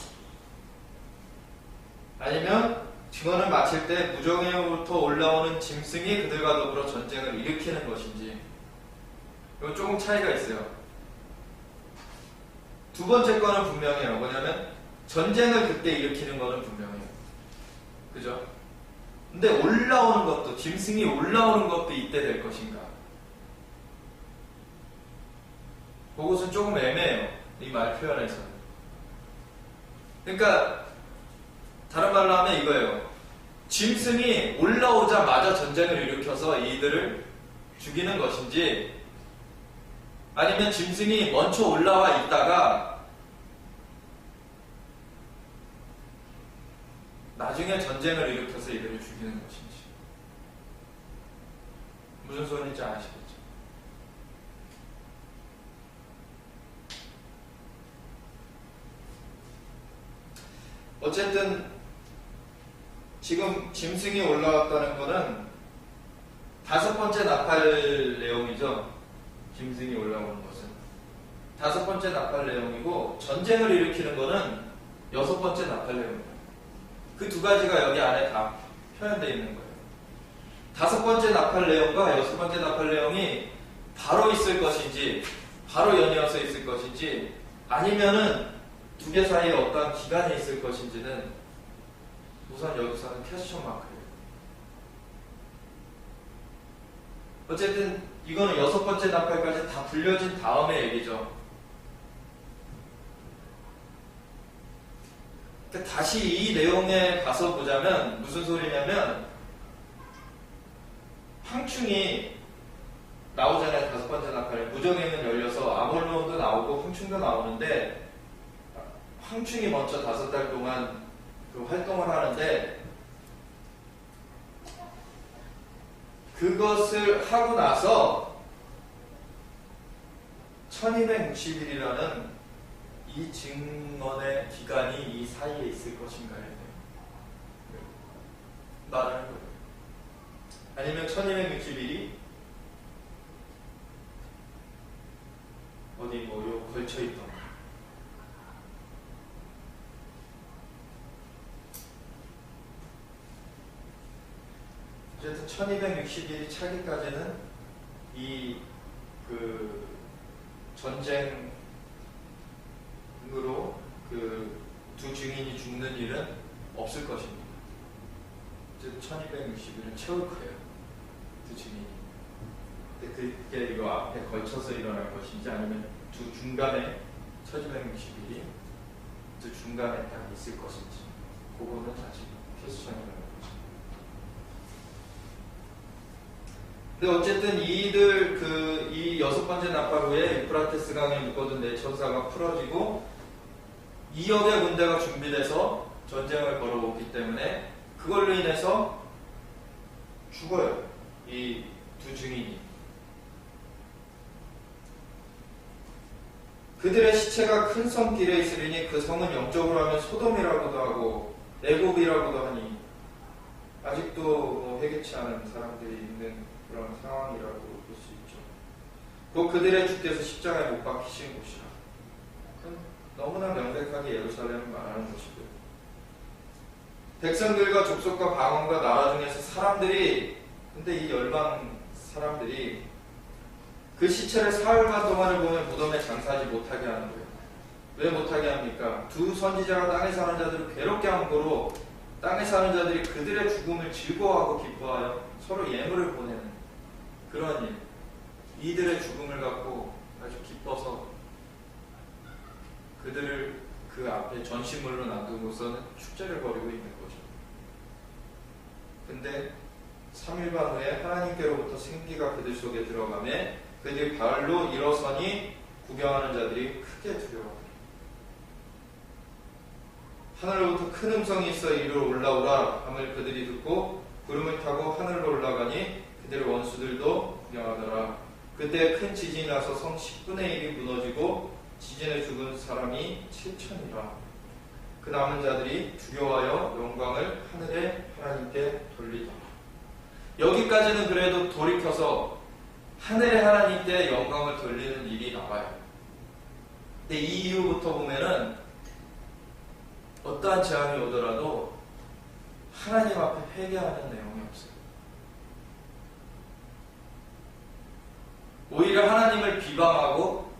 아니면 증언을 마칠 때 무적행으로부터 올라오는 짐승이 그들과 더불어 전쟁을 일으키는 것인지 이건 조금 차이가 있어요. 두 번째 거는 분명해요. 뭐냐면 전쟁을 그때 일으키는 거는 분명해요. 그죠? 근데 올라오는 것도 짐승이 올라오는 것도 이때 될 것인가? 그것은 조금 애매해요. 이 말 표현에서는. 그러니까 다른 말로 하면 이거예요. 짐승이 올라오자마자 전쟁을 일으켜서 이들을 죽이는 것인지 아니면 짐승이 먼저 올라와 있다가 나중에 전쟁을 일으켜서 이들을 죽이는 것인지 무슨 소리인지 아시겠죠? 어쨌든 지금 짐승이 올라왔다는 것은 다섯 번째 나팔 내용이죠. 짐승이 올라오는 것은 다섯 번째 나팔 내용이고 전쟁을 일으키는 것은 여섯 번째 나팔 내용입니다. 그 두 가지가 여기 안에 다 표현되어 있는 거예요. 다섯 번째 나팔 내용과 여섯 번째 나팔 내용이 바로 있을 것인지 바로 연이어서 있을 것인지 아니면은 두 개 사이에 어떤 기간이 있을 것인지는 우선 여기서는 퀘스천 마크예요. 어쨌든 이거는 여섯 번째 나팔까지 다 불려진 다음의 얘기죠. 그러니까 다시 이 내용에 가서 보자면 무슨 소리냐면 황충이 나오잖아요. 다섯 번째 나팔에 무정행은 열려서 아볼론도 나오고 황충도 나오는데 황충이 먼저 5달 동안 그 활동을 하는데 그것을 하고 나서 1260일이라는 이 증언의 기간이 이 사이에 있을 것인가에 말하는 거예요. 아니면 1260일이 어디 요 걸쳐있던 어쨌든 1260일이 차기까지는 이 그 전쟁으로 그 두 증인이 죽는 일은 없을 것입니다. 즉 1260일은 채울 거예요. 두 증인이. 근데 그게 이거 앞에 걸쳐서 일어날 것인지 아니면 두 중간에 1260일이 두 중간에 딱 있을 것인지 그거는 아직 퀘스천이라는 거죠. 근데 어쨌든 이들 이 6번째 나팔 후에 유프라테스 강에 묶어둔 네 천사가 풀어지고 2억의 군대가 준비돼서 전쟁을 걸어오기 때문에 그걸로 인해서 죽어요. 이 두 증인이. 그들의 시체가 큰 성길에 있으리니 그 성은 영적으로 하면 소돔이라고도 하고 애굽이라고도 하니 아직도 뭐 회개치 않은 사람들이 있는 그런 상황이라고 볼 수 있죠. 곧 그들의 주께서 십자가에 못 박히신 곳이라. 너무나 명백하게 예루살렘을 말하는 것이고요. 백성들과 족속과 방언과 나라 중에서 사람들이, 근데 이 열방 사람들이 그 시체를 사흘간 동안을 보면 무덤에 장사하지 못하게 하는 거예요. 왜 못하게 합니까? 두 선지자가 땅에 사는 자들을 괴롭게 함으로 땅에 사는 자들이 그들의 죽음을 즐거워하고 기뻐하여 서로 예물을 보내는 그런 일. 이들의 죽음을 갖고 아주 기뻐서 그들을 그 앞에 전시물로 놔두고서는 축제를 벌이고 있는 거죠. 근데 3일반 후에 하나님께로부터 생기가 그들 속에 들어가매 그들이 발로 일어서니 구경하는 자들이 크게 두려워하더라. 하늘로부터 큰 음성이 있어 이리로 올라오라 함을 그들이 듣고 구름을 타고 하늘로 올라가니 그들의 원수들도 구경하더라. 그때 큰 지진이 나서 성 10분의 1이 무너지고 지진에 죽은 사람이 7천이라. 그 남은 자들이 두려워하여 영광을 하늘의 하나님께 돌리더라. 여기까지는 그래도 돌이켜서 하늘의 하나님께 영광을 돌리는 일이 나와요. 근데 이 이후부터 보면은 어떠한 재앙이 오더라도 하나님 앞에 회개하는 내용이 없어요. 오히려 하나님을 비방하고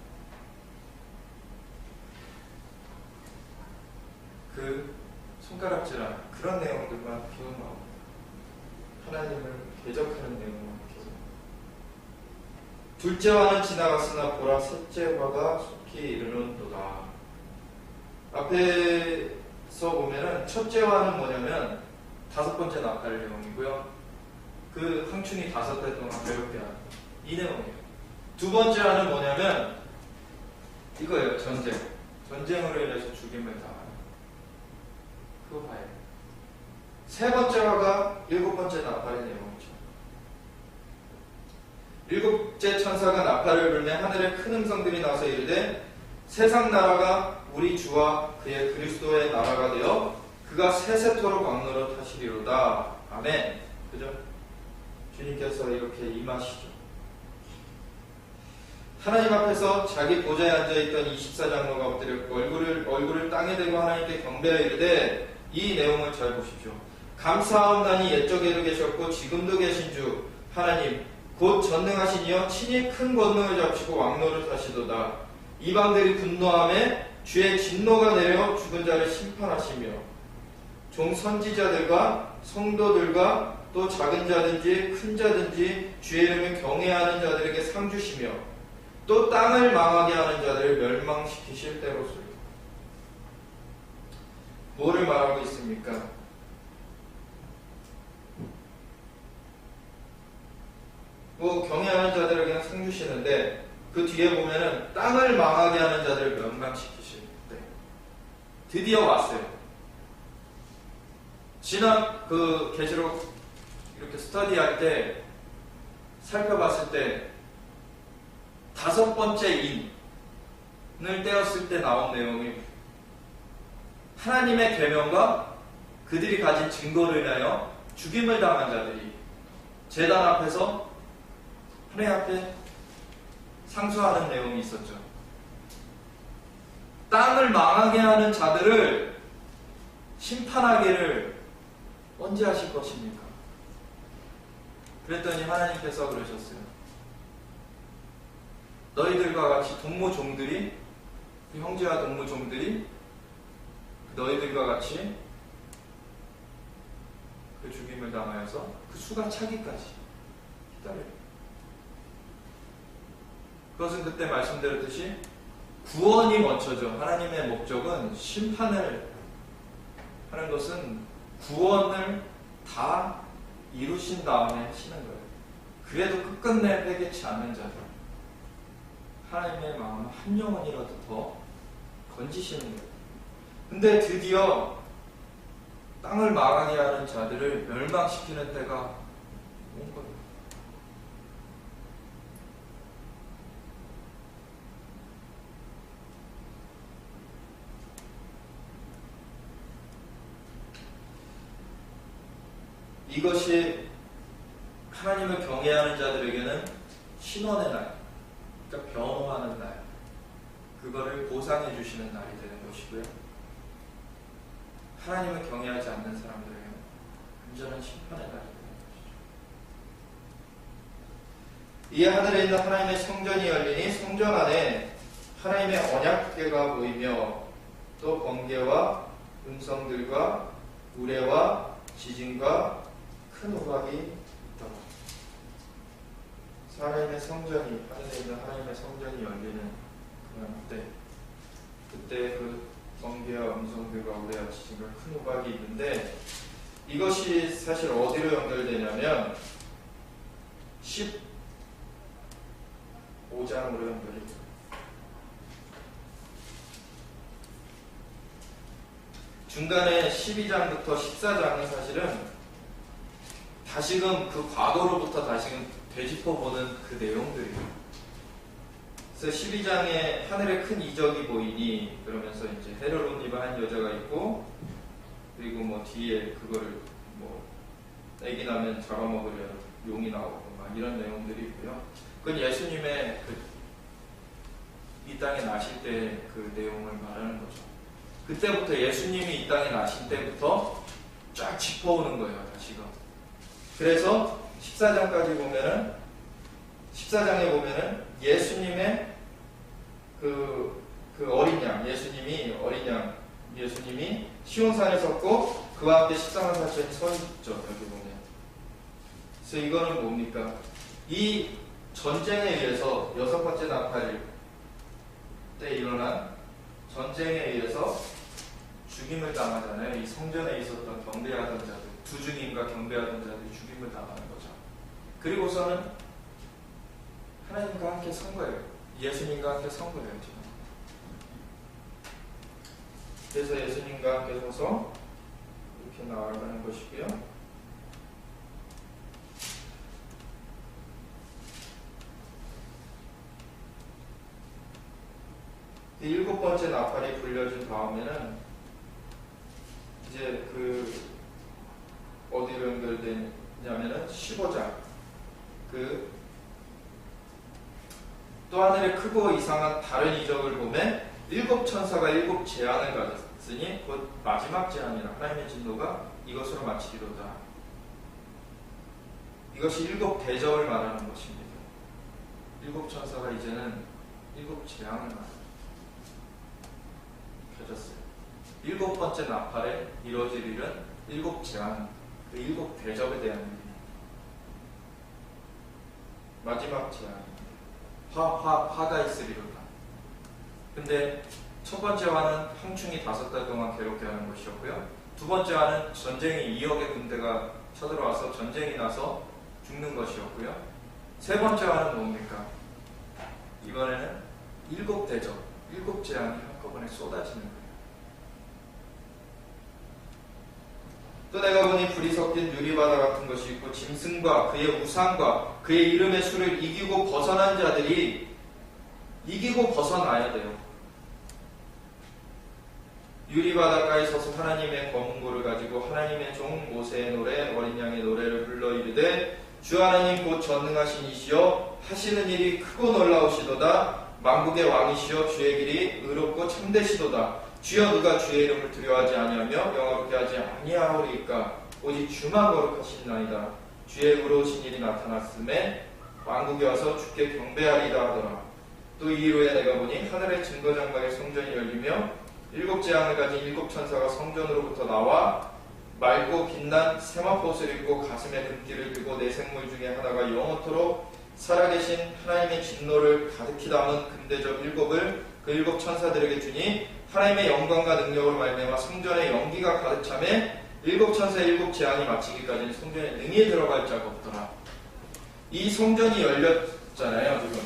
그 손가락질하는 그런 내용들만 계속 나옵니다. 하나님을 대적하는 내용만 계속 나옵니다. 둘째 화는 지나갔으나 보라 셋째 화가 속히 이르는도다. 앞에서 보면은 첫째 화는 뭐냐면 5번째 나팔 내용이고요. 그 황충이 5달 동안 괴롭게 하는 이 내용이에요. 두 번째 화는 뭐냐면 이거예요. 전쟁. 전쟁으로 인해서 죽임을 당하는 그거 봐요. 세 번째 화가 7번째 나팔의 내용이죠. 7째 천사가 나팔을 불매 하늘에 큰 음성들이 나서 이르되 세상 나라가 우리 주와 그의 그리스도의 나라가 되어 그가 세세토록 왕노릇 하시리로다. 아멘. 그죠? 주님께서 이렇게 임하시죠. 하나님 앞에서 자기 보좌에 앉아있던 24장로가 엎드렸고 얼굴을 땅에 대고 하나님께 경배하여 이르되 이 내용을 잘 보십시오. 감사하옵나니 옛적에도 계셨고 지금도 계신 주 하나님 곧 전능하신 이여 친히 큰 권능을 잡으시고 왕노릇 하시도다. 이방들이 분노하며 주의 진노가 내려 죽은 자를 심판하시며 종 선지자들과 성도들과 또 작은 자든지 큰 자든지 주의 이름을 경외하는 자들에게 상 주시며 또 땅을 망하게 하는 자들을 멸망시키실 때로소이다. 뭐를 말하고 있습니까? 뭐 경외하는 자들에게는 상 주시는데 그 뒤에 보면은 땅을 망하게 하는 자들을 멸망시키실 때 드디어 왔어요. 지난 그 계시록 이렇게 스터디할 때 살펴봤을 때 5번째 인을 떼었을 때 나온 내용이 하나님의 계명과 그들이 가진 증거로 인하여 죽임을 당한 자들이 제단 앞에서 하나님 앞에 상수하는 내용이 있었죠. 땅을 망하게 하는 자들을 심판하기를 언제 하실 것입니까? 그랬더니 하나님께서 그러셨어요. 너희들과 같이 동무종들이, 형제와 동무종들이 너희들과 같이 그 죽임을 당하여서 그 수가 차기까지 기다려요. 그것은 그때 말씀드렸듯이 구원이 먼저죠. 하나님의 목적은 심판을 하는 것은 구원을 다 이루신 다음에 하시는 거예요. 그래도 끝끝내 회개치 않는 자들, 하나님의 마음을 한 영혼이라도 더 건지시는 거예요. 근데 드디어 땅을 망하게 하는 자들을 멸망시키는 때가 온 거예요. 이것이 하나님을 경외하는 자들에게는 신원의 날, 그러니까 변호하는 날, 그거를 보상해 주시는 날이 되는 것이고요. 하나님을 경외하지 않는 사람들에게는 완전한 심판의 날이 되는 것이죠. 이에 하늘에 있는 하나님의 성전이 열리니 성전 안에 하나님의 언약궤가 보이며 또 번개와 음성들과 우레와 지진과 큰 우박이 있더라. 하나님의 성전이, 하늘에 있는 하나님의 성전이 열리는 그때 그 번개와 음성들과 우레와 지진과 큰 우박이 있는데, 이것이 사실 어디로 연결되냐면 15장으로 연결이 돼요. 중간에 12장부터 14장은 사실은 다시금 그 과거로부터 다시금 되짚어보는 그 내용들이에요. 그래서 12장에 하늘에 큰 이적이 보이니, 그러면서 이제 해를 옷 입은 한 여자가 있고, 그리고 뭐 뒤에 그거를 뭐 애기 나면 잡아먹으려 용이 나오고 막 이런 내용들이 있고요. 그건 예수님의 이 땅에 나실 때 그 내용을 말하는 거죠. 그때부터 예수님이 이 땅에 나신 때부터 쫙 짚어오는 거예요, 다시금. 그래서 14장까지 보면은, 14장에 보면은 예수님의 그 어린 양, 예수님이 시온산에 섰고 그와 함께 14만 4천이 서 있죠, 여기 보면. 그래서 이거는 뭡니까? 이 전쟁에 의해서 6번째 나팔 때 일어난 전쟁에 의해서 죽임을 당하잖아요. 이 성전에 있었던 경배하던 자들, 두 주님과 경배하던 자들이 죽임을 당하는 거죠. 그리고서는 하나님과 함께 선 거예요. 예수님과 함께 선 거예요, 지금. 그래서 예수님과 함께 서서 이렇게 나아가는 것이고요. 이 7번째 나팔이 불려진 다음에는 이제 어디로 연결되냐면은 15장. 또 하늘에 크고 이상한 다른 이적을 보매 7 천사가 7 재앙을 가졌으니 곧 마지막 재앙이라 하나님의 진노가 이것으로 마치리로다. 이것이 7 대접을 말하는 것입니다. 7 천사가 이제는 7 재앙을 가졌어요. 7번째 나팔에 이루어질 일은 7 재앙, 그 7 대접에 대한 일입니다. 마지막 재앙입니다. 화가 있으리로다. 근데 첫 번째 화는 황충이 5달 동안 괴롭게 하는 것이었고요. 두 번째 화는 전쟁이 2억의 군대가 쳐들어와서 전쟁이 나서 죽는 것이었고요. 세 번째 화는 뭡니까? 이번에는 7대접, 7재앙이 한꺼번에 쏟아지는 거예요. 또 내가 보니 불이 섞인 유리바다 같은 것이 있고 짐승과 그의 우상과 그의 이름의 수를 이기고 벗어난 자들이 이기고 벗어나야 돼요. 유리바닷가에 서서 하나님의 검은고를 가지고 하나님의 종 모세의 노래 어린 양의 노래를 불러 이르되 주 하나님 곧 전능하신 이시여 하시는 일이 크고 놀라우시도다. 만국의 왕이시여 주의 길이 의롭고 참되시도다. 주여 누가 주의 이름을 두려워하지 아니하며 영화롭게 하지 아니하오리까. 오직 주만 거룩하시나이다. 주의 의로우신 일이 나타났음에 왕국에 와서 주께 경배하리다 하더라. 또 이후에 내가 보니 하늘의 증거장막의 성전이 열리며 7재앙을 가진 7천사가 성전으로부터 나와 맑고 빛난 세마포옷을 입고 가슴에 금띠를 들고 네 생물 중에 하나가 영원토록 살아계신 하나님의 진노를 가득히 담은 금대접 7을 그 7천사들에게 주니 하나님의 영광과 능력으로 말미암아 성전에 연기가 가득 차매 7천사의 7재앙이 마치기까지는 성전에 능히 들어갈 자가 없더라. 이 성전이 열렸잖아요. 지금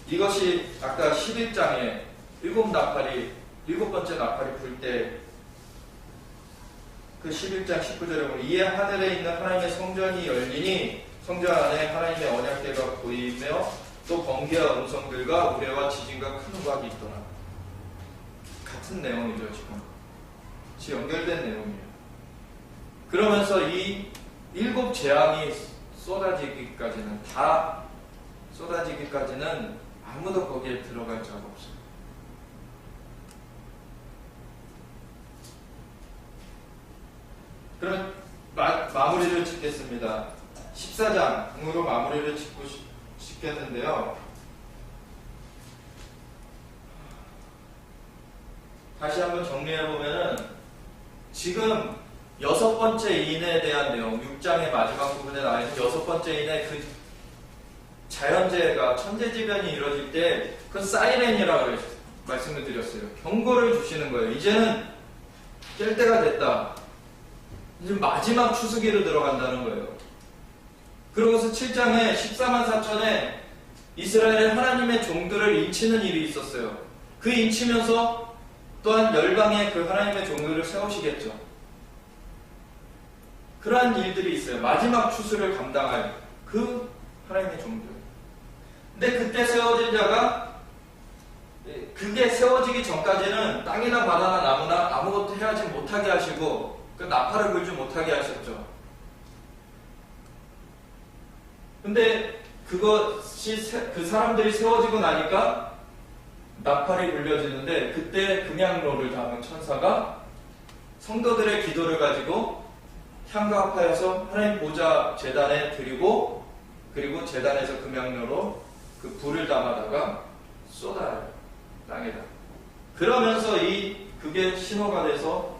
이것이 아까 11장에 7번째 나팔이 불 때 그 11장 19절에 보면 이에 하늘에 있는 하나님의 성전이 열리니 성전 안에 하나님의 언약궤가 보이며 또 번개와 음성들과 우레와 지진과 큰 우박이 있더라. 같은 내용이죠. 지금 연결된 내용이에요. 그러면서 이 7재앙이 쏟아지기까지는 아무도 거기에 들어갈 자가 없어요. 그러면 마무리를 짓겠습니다. 14장으로 마무리를 짓겠는데요. 다시 한번 정리해보면은 지금 6번째 인에 대한 내용, 6장의 마지막 부분에 나와 있는 6번째 인의 그 자연재해가 천재지변이 이루어질 때 그 사이렌이라고 말씀을 드렸어요. 경고를 주시는 거예요. 이제는 깰 때가 됐다. 이제 마지막 추수기로 들어간다는 거예요. 그러고서 7장에 14만 4천에 이스라엘의 하나님의 종들을 인치는 일이 있었어요. 그 인치면서 또한 열방에 그 하나님의 종들을 세우시겠죠. 그러한 일들이 있어요. 마지막 추수를 감당할 그 하나님의 종들. 근데 그때 세워진 자가 그게 세워지기 전까지는 땅이나 바다나 나무나 아무것도 해하지 못하게 하시고 그 나팔을 불지 못하게 하셨죠. 근데 그것이 그 사람들이 세워지고 나니까 나팔이 불려지는데 그때 금양로를 담은 천사가 성도들의 기도를 가지고 향과 합하여서 하나님 보좌 제단에 드리고 그리고 제단에서 금양로로 그 불을 담아다가 쏟아요. 땅에다. 그러면서 그게 신호가 돼서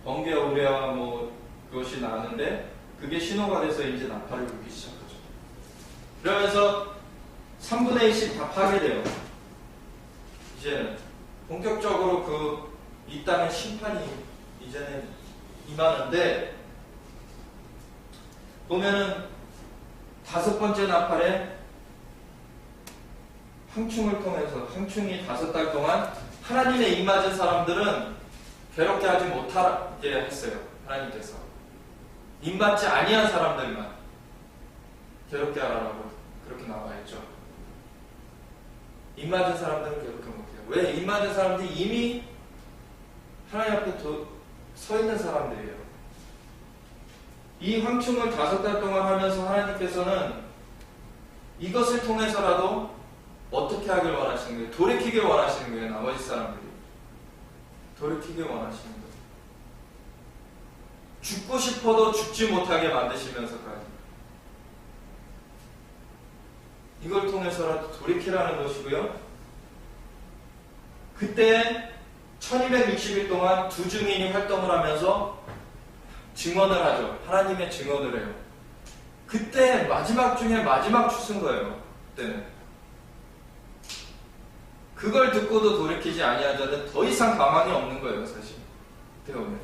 번개와 우레와 그것이 나는데 그게 신호가 돼서 이제 나팔을 불기 시작하죠. 그러면서 3분의 1씩 다 파괴돼요. 이제는 본격적으로 이 땅의 심판이 이제는 임하는데 보면은 5번째 나팔에 황충을 통해서 황충이 5달 동안 하나님의 입 맞은 사람들은 괴롭게 하지 못하게 했어요. 하나님께서 입 맞지 아니한 사람들만 괴롭게 하라고 그렇게 나와 있죠. 입 맞은 사람들은 괴롭게 못해요. 왜? 입 맞은 사람들이 이미 하나님 앞에 서 있는 사람들이에요. 이 황충을 5달 동안 하면서 하나님께서는 이것을 통해서라도 어떻게 하길 원하시는 거예요? 돌이키길 원하시는 거예요. 나머지 사람들이 돌이키길 원하시는 거예요. 죽고 싶어도 죽지 못하게 만드시면서까지 이걸 통해서라도 돌이키라는 것이고요. 그때 1260일 동안 두 증인이 활동을 하면서 증언을 하죠. 하나님의 증언을 해요. 그때 마지막 중에 마지막 추수인 거예요. 그때는. 그걸 듣고도 돌이키지 아니한 자는 더 이상 가망이 없는 거예요, 사실. 어떻게 보면.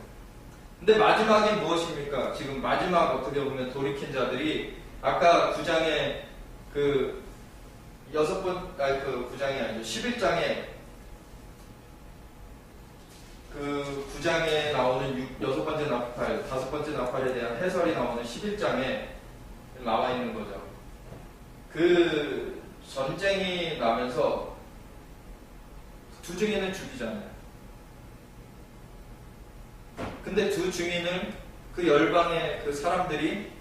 근데 마지막이 무엇입니까? 지금 마지막 어떻게 보면 돌이킨 자들이 아까 9장에 그 9장이 아니죠. 11장에 그 9장에 나오는 6번째 나팔, 5번째 나팔에 대한 해설이 나오는 11장에 나와 있는 거죠. 그 전쟁이 나면서 두 증인을 죽이잖아요. 근데 두 증인을 그 열방의 그 사람들이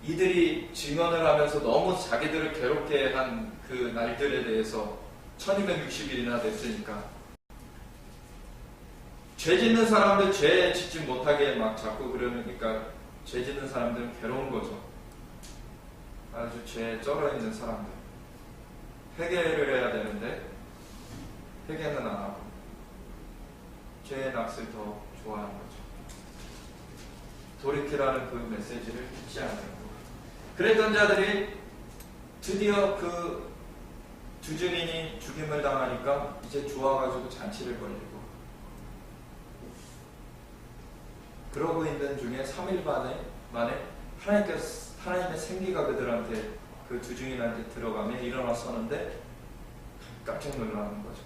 이들이 증언을 하면서 너무 자기들을 괴롭게 한 그 날들에 대해서 1260일이나 됐으니까 죄 짓는 사람들 죄 짓지 못하게 막 자꾸 그러니까 죄 짓는 사람들은 괴로운 거죠. 아주 죄에 쩔어 있는 사람들. 회개를 해야 되는데 회개는 안 하고 죄의 낚시를 더 좋아하는 거죠. 돌이키라는 그 메시지를 듣지 않는 거. 그랬던 자들이 드디어 그 두 증인이 죽임을 당하니까 이제 좋아가지고 잔치를 벌이고, 그러고 있는 중에 3일 만에 하나님의 생기가 그들한테 그 두 증인한테 들어가며 일어나 서는데 깜짝 놀라는 거죠.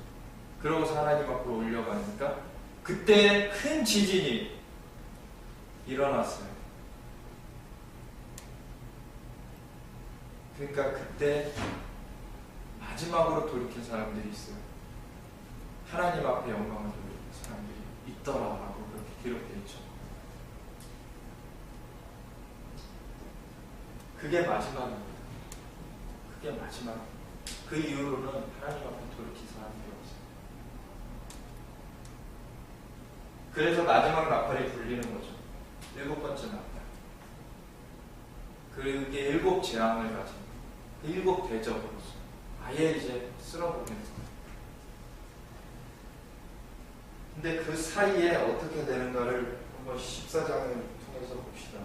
그러고서 하나님 앞으로 올려가니까 그때 큰 지진이 일어났어요. 그러니까 그때 마지막으로 돌이킨 사람들이 있어요. 하나님 앞에 영광을 돌리는 사람들이 있더라라고 그렇게 기록되어 있죠. 그게 마지막입니다. 그게 마지막. 그 이후로는 하나님 앞에 돌이킨 사람들이 없어요. 그래서 마지막 나팔이 불리는 거죠. 7번째 나팔. 그게 7 재앙을 가진 그 7 대접으로서 아예 이제 쓸어버리는. 근데 그 사이에 어떻게 되는가를 한번 14장을 통해서 봅시다.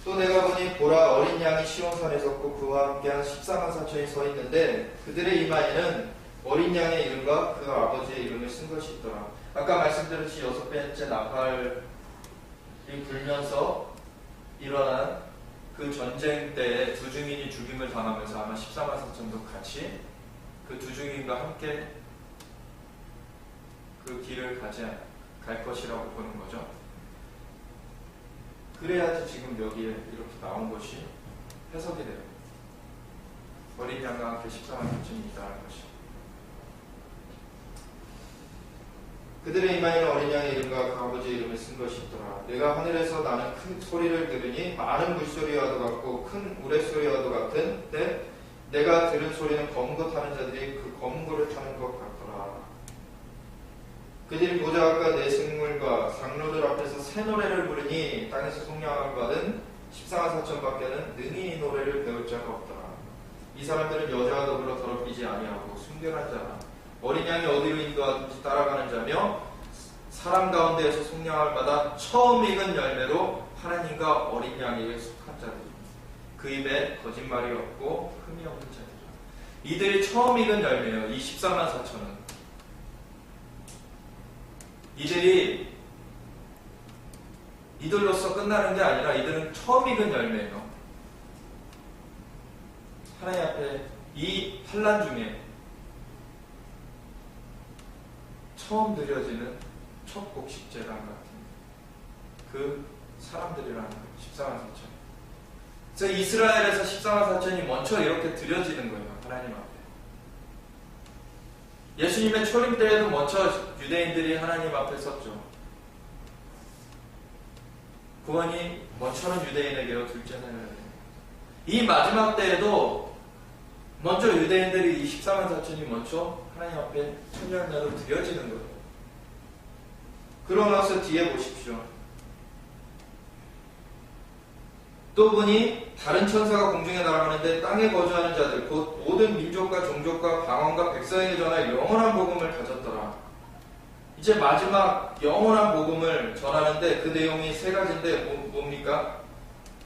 또 내가 보니 보라 어린 양이 시온산에 섰고 그와 함께한 14만 4천이 서 있는데 그들의 이마에는 어린 양의 이름과 그 아버지의 이름을 쓴 것이 있더라. 아까 말씀드렸듯이 6번째 나팔이 불면서 일어난 그 전쟁 때에 두 증인이 죽임을 당하면서 아마 14만 4천도 같이 그 두 증인과 함께 그 길을 갈 것이라고 보는 거죠. 그래야지 지금 여기에 이렇게 나온 것이 해석이 돼요. 어린 양과 함께 14만 4천이 있다는 것이. 그들의 이마에는 어린 양의 이름과 그 아버지의 이름을 쓴 것이 있더라. 내가 하늘에서 나는 큰 소리를 들으니 많은 물소리와도 같고 큰 우레소리와도 같은데 내가 들은 소리는 검거 타는 자들이 그 검거를 타는 것 같더라. 그들이 보좌관과 내 생물과 장로들 앞에서 새 노래를 부르니 땅에서 속량을 받은 14만 4천밖에는 능히 이 노래를 배울 자가 없더라. 이 사람들은 여자와 더불어 더럽히지 아니하고 순결한 자라. 어린 양이 어디로 인도하든지 따라가는 자며 사람 가운데에서 속량을 받아 처음 익은 열매로 하나님과 어린 양에게 속한 자들이 그 입에 거짓말이 없고 흠이 없는 자들이라. 이들이 처음 익은 열매예요. 이 14만 4천은 이들이 이들로서 끝나는 게 아니라 이들은 처음 익은 열매예요. 하나님 앞에 이 환난 중에 처음 드려지는 첫 곡식제단 같은 그 사람들이라는 거예요. 14만 4천. 그래서 이스라엘에서 14만 4천이 먼저 이렇게 드려지는 거예요. 하나님 앞에. 예수님의 초림 때에도 먼저 유대인들이 하나님 앞에 섰죠. 구원이 먼저는 유대인에게요, 둘째는 이 마지막 때에도 먼저 유대인들이 이 14만 4천이 먼저 하나님 앞에 첫 열매로 드려지는 거예요. 그러고 나서 뒤에 보십시오. 또 보니 다른 천사가 공중에 날아가는데 땅에 거주하는 자들 곧 모든 민족과 종족과 방언과 백성에게 전할 영원한 복음을 가졌더라. 이제 마지막 영원한 복음을 전하는데 그 내용이 3가지인데 뭡니까?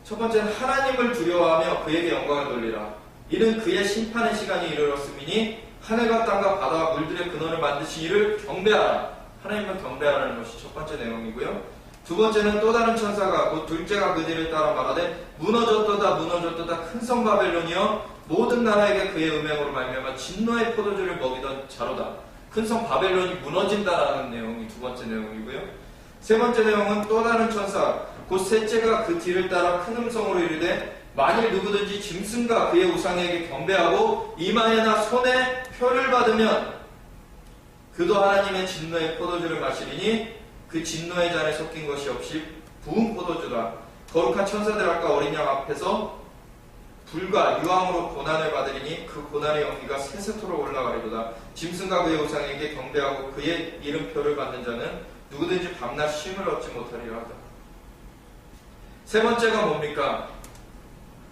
첫 번째는 하나님을 두려워하며 그에게 영광을 돌리라. 이는 그의 심판의 시간이 이르렀음이니 하늘과 땅과 바다와 물들의 근원을 만드신 이를 경배하라. 하나님을 경배하라는 것이 첫 번째 내용이고요. 두 번째는 또 다른 천사가 곧 둘째가 그 뒤를 따라 말하되 무너졌도다 무너졌도다 큰 성 바벨론이여 모든 나라에게 그의 음행으로 말미암아 진노의 포도주를 먹이던 자로다. 큰 성 바벨론이 무너진다라는 내용이 두 번째 내용이고요. 세 번째 내용은 또 다른 천사 곧 셋째가 그 뒤를 따라 큰 음성으로 이르되 만일 누구든지 짐승과 그의 우상에게 경배하고 이마에나 손에 표를 받으면 그도 하나님의 진노의 포도주를 마시리니 그 진노의 잔에 섞인 것이 없이 부은 포도주다. 거룩한 천사들 앞과 어린 양 앞에서 불과 유황으로 고난을 받으리니 그 고난의 연기가 세세토록 올라가리로다. 짐승과 그의 우상에게 경배하고 그의 이름표를 받는 자는 누구든지 밤낮 쉼을 얻지 못하리라 하다. 세 번째가 뭡니까?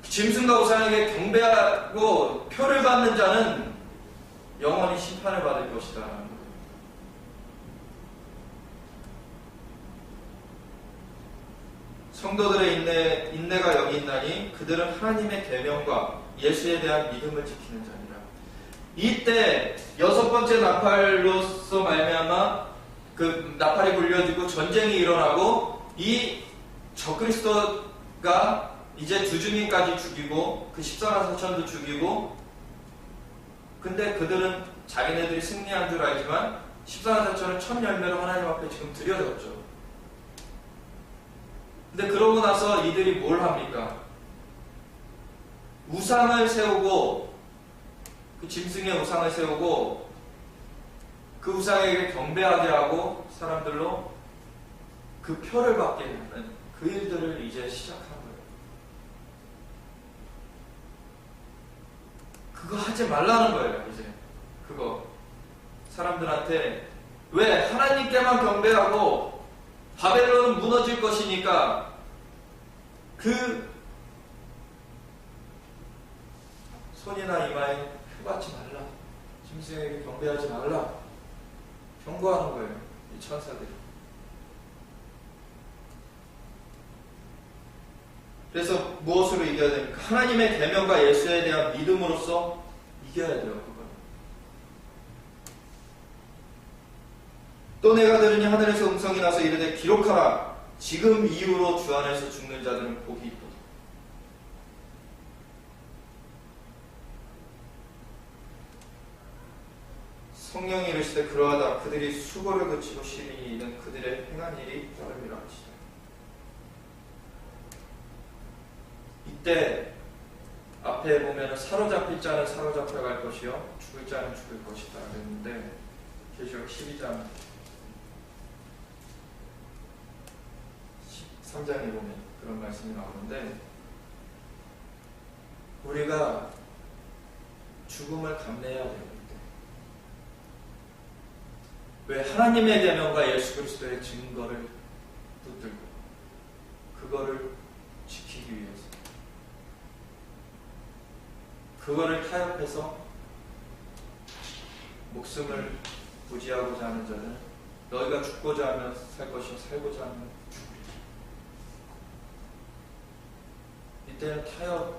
짐승과 우상에게 경배하고 표를 받는 자는 영원히 심판을 받을 것이다. 성도들의 인내가 여기 있나니 그들은 하나님의 계명과 예수에 대한 믿음을 지키는 자니라. 이때 여섯 번째 나팔로서 말미암아 그 나팔이 불려지고 전쟁이 일어나고 이 적그리스도가 이제 두주민까지 죽이고 그 14,4천도 죽이고 근데 그들은 자기네들이 승리한 줄 알지만 14,4천은 첫 열매로 하나님 앞에 지금 드려졌죠. 근데 그러고 나서 이들이 뭘 합니까? 우상을 세우고 그 짐승의 우상을 세우고 그 우상에게 경배하게 하고 사람들로 그 표를 받게 하는 그 일들을 이제 시작한 거예요. 그거 하지 말라는 거예요. 이제 그거 사람들한테 왜 하나님께만 경배하고 바벨론은 무너질 것이니까 그 손이나 이마에 표 받지 말라, 짐승에게 경배하지 말라 경고하는 거예요. 이 천사들이. 그래서 무엇으로 이겨야 됩니까? 하나님의 계명과 예수에 대한 믿음으로써 이겨야 돼요. 그걸. 또 내가 들으니 하늘에서 음성이 나서 이르되 기록하라. 지금 이후로 주 안에서 죽는 자들은 복이 있도다. 성령이 이르시되 그러하다. 그들이 수고를 그치고 쉬리니 이는 그들의 행한 일이 따름이라 하시다. 이때 앞에 보면 사로잡힐 자는 사로잡혀 갈 것이요 죽을 자는 죽을 것이다 그랬는데 계시록 12장 13장에 보면 그런 말씀이 나오는데 우리가 죽음을 감내해야 돼요. 왜? 하나님의 계명과 예수 그리스도의 증거를 붙들고 그거를 지키기 위해서 그거를 타협해서 목숨을 부지하고자 하는 자는 너희가 죽고자 하면 살 것이요 살고자 하면 죽으리라. 이때는 타협하면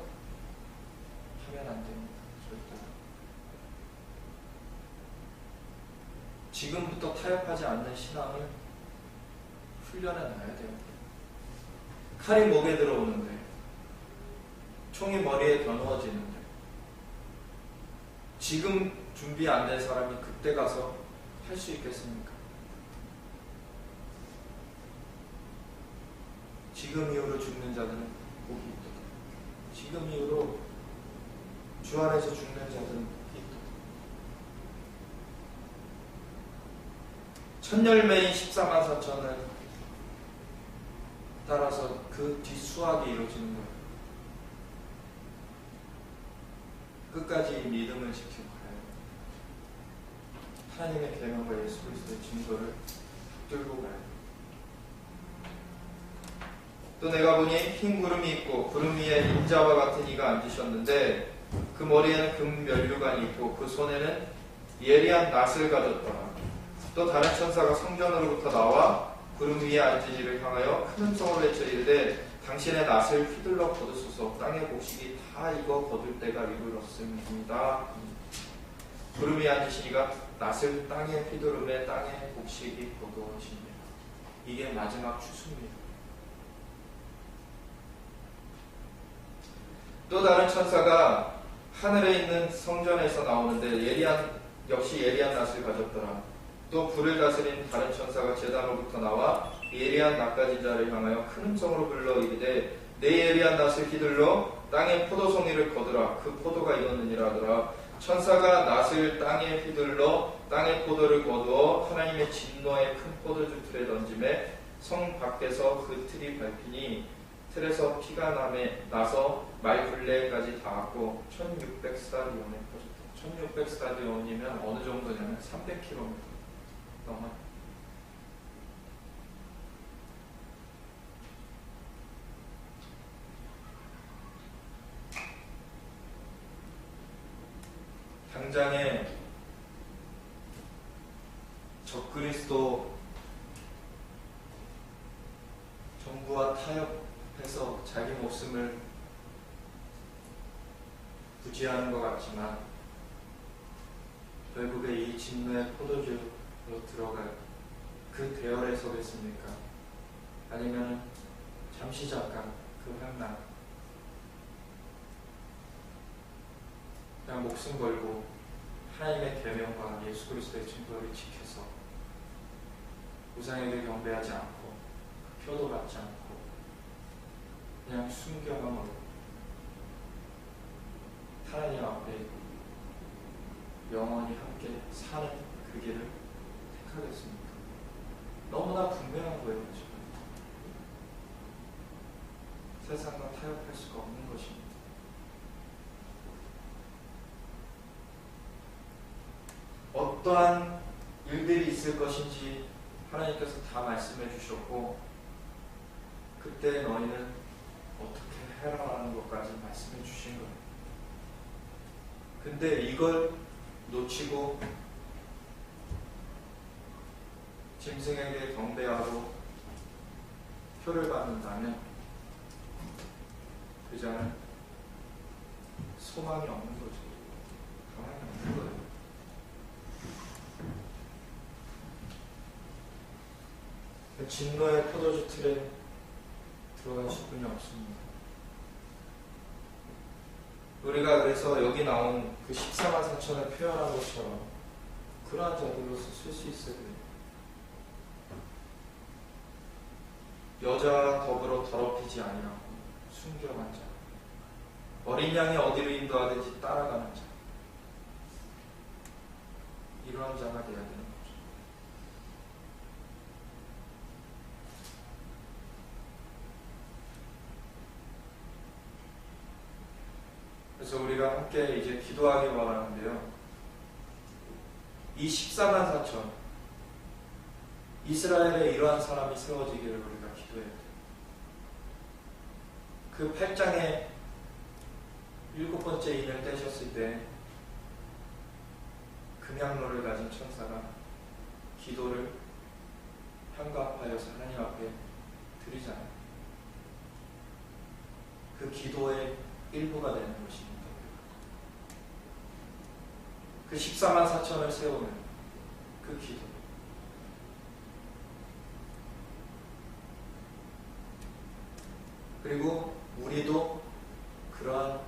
안 됩니다. 절대. 지금부터 타협하지 않는 신앙을 훈련해 놔야 돼요. 칼이 목에 들어오는데 총이 머리에 겨누어지는데 지금 준비 안 된 사람이 그때 가서 할 수 있겠습니까? 지금 이후로 죽는 자들은 복이 있도다. 지금 이후로 주 안에서 죽는 자들은 복이 있도다. 첫 열매인 14,4천을 따라서 그 뒷수확이 이루어지는 거예요. 끝까지 믿음을 지키고 가야 돼요. 하나님의 계명과 예수 그리스도의 증거를 붙들고 가야 돼요. 또 내가 보니 흰 구름이 있고 구름 위에 인자와 같은 이가 앉으셨는데 그 머리에는 금 면류관이 있고 그 손에는 예리한 낫을 가졌더라. 또 다른 천사가 성전으로부터 나와 구름 위에 앉은 이를 향하여 큰 음성으로 외쳐 이르되 당신의 낫을 휘둘러 거두소서. 땅의 곡식이 다 익어 거둘 때가 이르렀습니다. 구름이 앉으시니가 낫을 땅에 휘두르매 땅의 곡식이 거두어집니다. 이게 마지막 추수입니다. 또 다른 천사가 하늘에 있는 성전에서 나오는데 역시 예리한 낫을 가졌더라. 또 불을 다스린 다른 천사가 제단으로부터 나와 예리한 낫가진 자를 향하여 큰 음성으로 불러 이르되 내 예리한 낫을 휘둘러 땅에 포도송이를 거두라. 그 포도가 익었느니라 하더라. 천사가 낫을 땅에 휘둘러 땅의 포도를 거두어 하나님의 진노의 큰 포도주 틀에 던짐에 성 밖에서 그 틀이 밟히니 틀에서 피가 나서 말 굴레까지 닿았고 1600스타디온에 퍼졌다. 1600스타디온이면 어느 정도냐면 300km 넘어요. 당장에 적그리스도 정부와 타협해서 자기 목숨을 부지하는 것 같지만 결국에 이 진노의 포도주로 들어갈 그 대열에 서겠습니까? 아니면 잠시 잠깐 그 향락 그냥 목숨 걸고 하나님의 계명과 예수 그리스도의 증거를 지켜서 우상에게 경배하지 않고 표도 받지 않고 그냥 순결함으로 하나님 앞에 영원히 함께 사는 그 길을 택하겠습니까? 너무나 분명한 거예요. 지금. 세상과 타협할 수가 없는 것입니다. 어떠한 일들이 있을 것인지 하나님께서 다 말씀해 주셨고 그때 너희는 어떻게 해라라는 것까지 말씀해 주신 거예요. 근데 이걸 놓치고 짐승에게 경배하고 표를 받는다면 그 자는 소망이 없는 거죠. 가망이 없는 거예요. 진노의 포도주 틀에 들어갈 수뿐이 없습니다. 우리가 그래서 여기 나온 그 14만 4천을 표현한 것처럼 그러한 자들로서 쓸 수 있어야 돼요. 여자와 더불어 더럽히지 아니하고 순결한 자, 어린 양이 어디로 인도하든지 따라가는 자, 이러한 자가 되어야 되는 거죠. 그래서 우리가 함께 이제 기도하기 바라는데요. 이 14만 4천 이스라엘에 이러한 사람이 세워지기를 우리가 기도해야 돼요. 그 8장에 7번째 인을 떼셨을 때 금양로를 가진 천사가 기도를 현갑하여서 하나님 앞에 드리잖아요. 그 기도의 일부가 되는 것입니다. 그 14만 4천을 세우는 그 기도. 그리고 우리도 그러한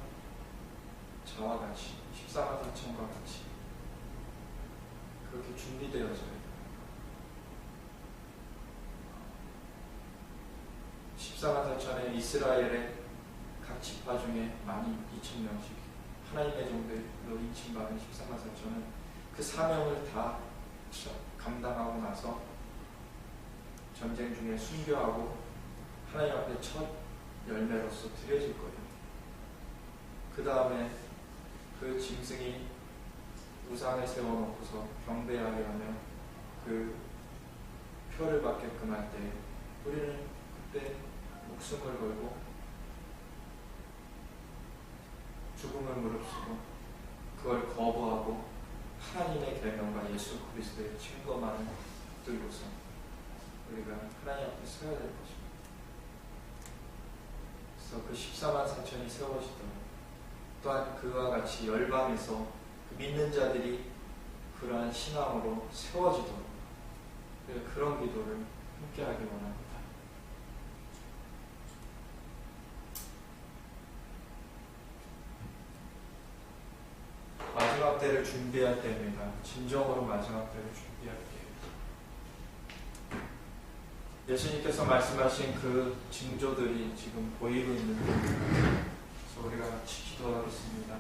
저와 같이 14만 4천과 같이 그렇게 준비되어져야 돼요. 14만 4천의 이스라엘의 각 지파 중에 12,000명씩 하나님의 종들로 인침받은 14만 4천은 그 사명을 다 감당하고 나서 전쟁 중에 순교하고 하나님 앞에 첫 열매로서 드려질 거예요. 그 다음에 그 짐승이 우상을 세워놓고서 경배하게 하며 그 표를 받게끔 할 때 우리는 그때 목숨을 걸고 죽음을 무릅쓰고 그걸 거부하고 하나님의 계명과 예수 그리스도의 증거만을 붙들고서 우리가 하나님 앞에 서야 될 것입니다. 그래서 그 14만 4천이 세워지도록, 또한 그와 같이 열방에서 그 믿는 자들이 그러한 신앙으로 세워지도록 그런 기도를 함께하기 원합니다. 마지막 때를 준비할 때입니다. 진정으로 마지막 때를 준비할 때입니다. 예수님께서 말씀하신 그 징조들이 지금 보이고 있는데, 그래서 우리가 같이 기도하겠습니다.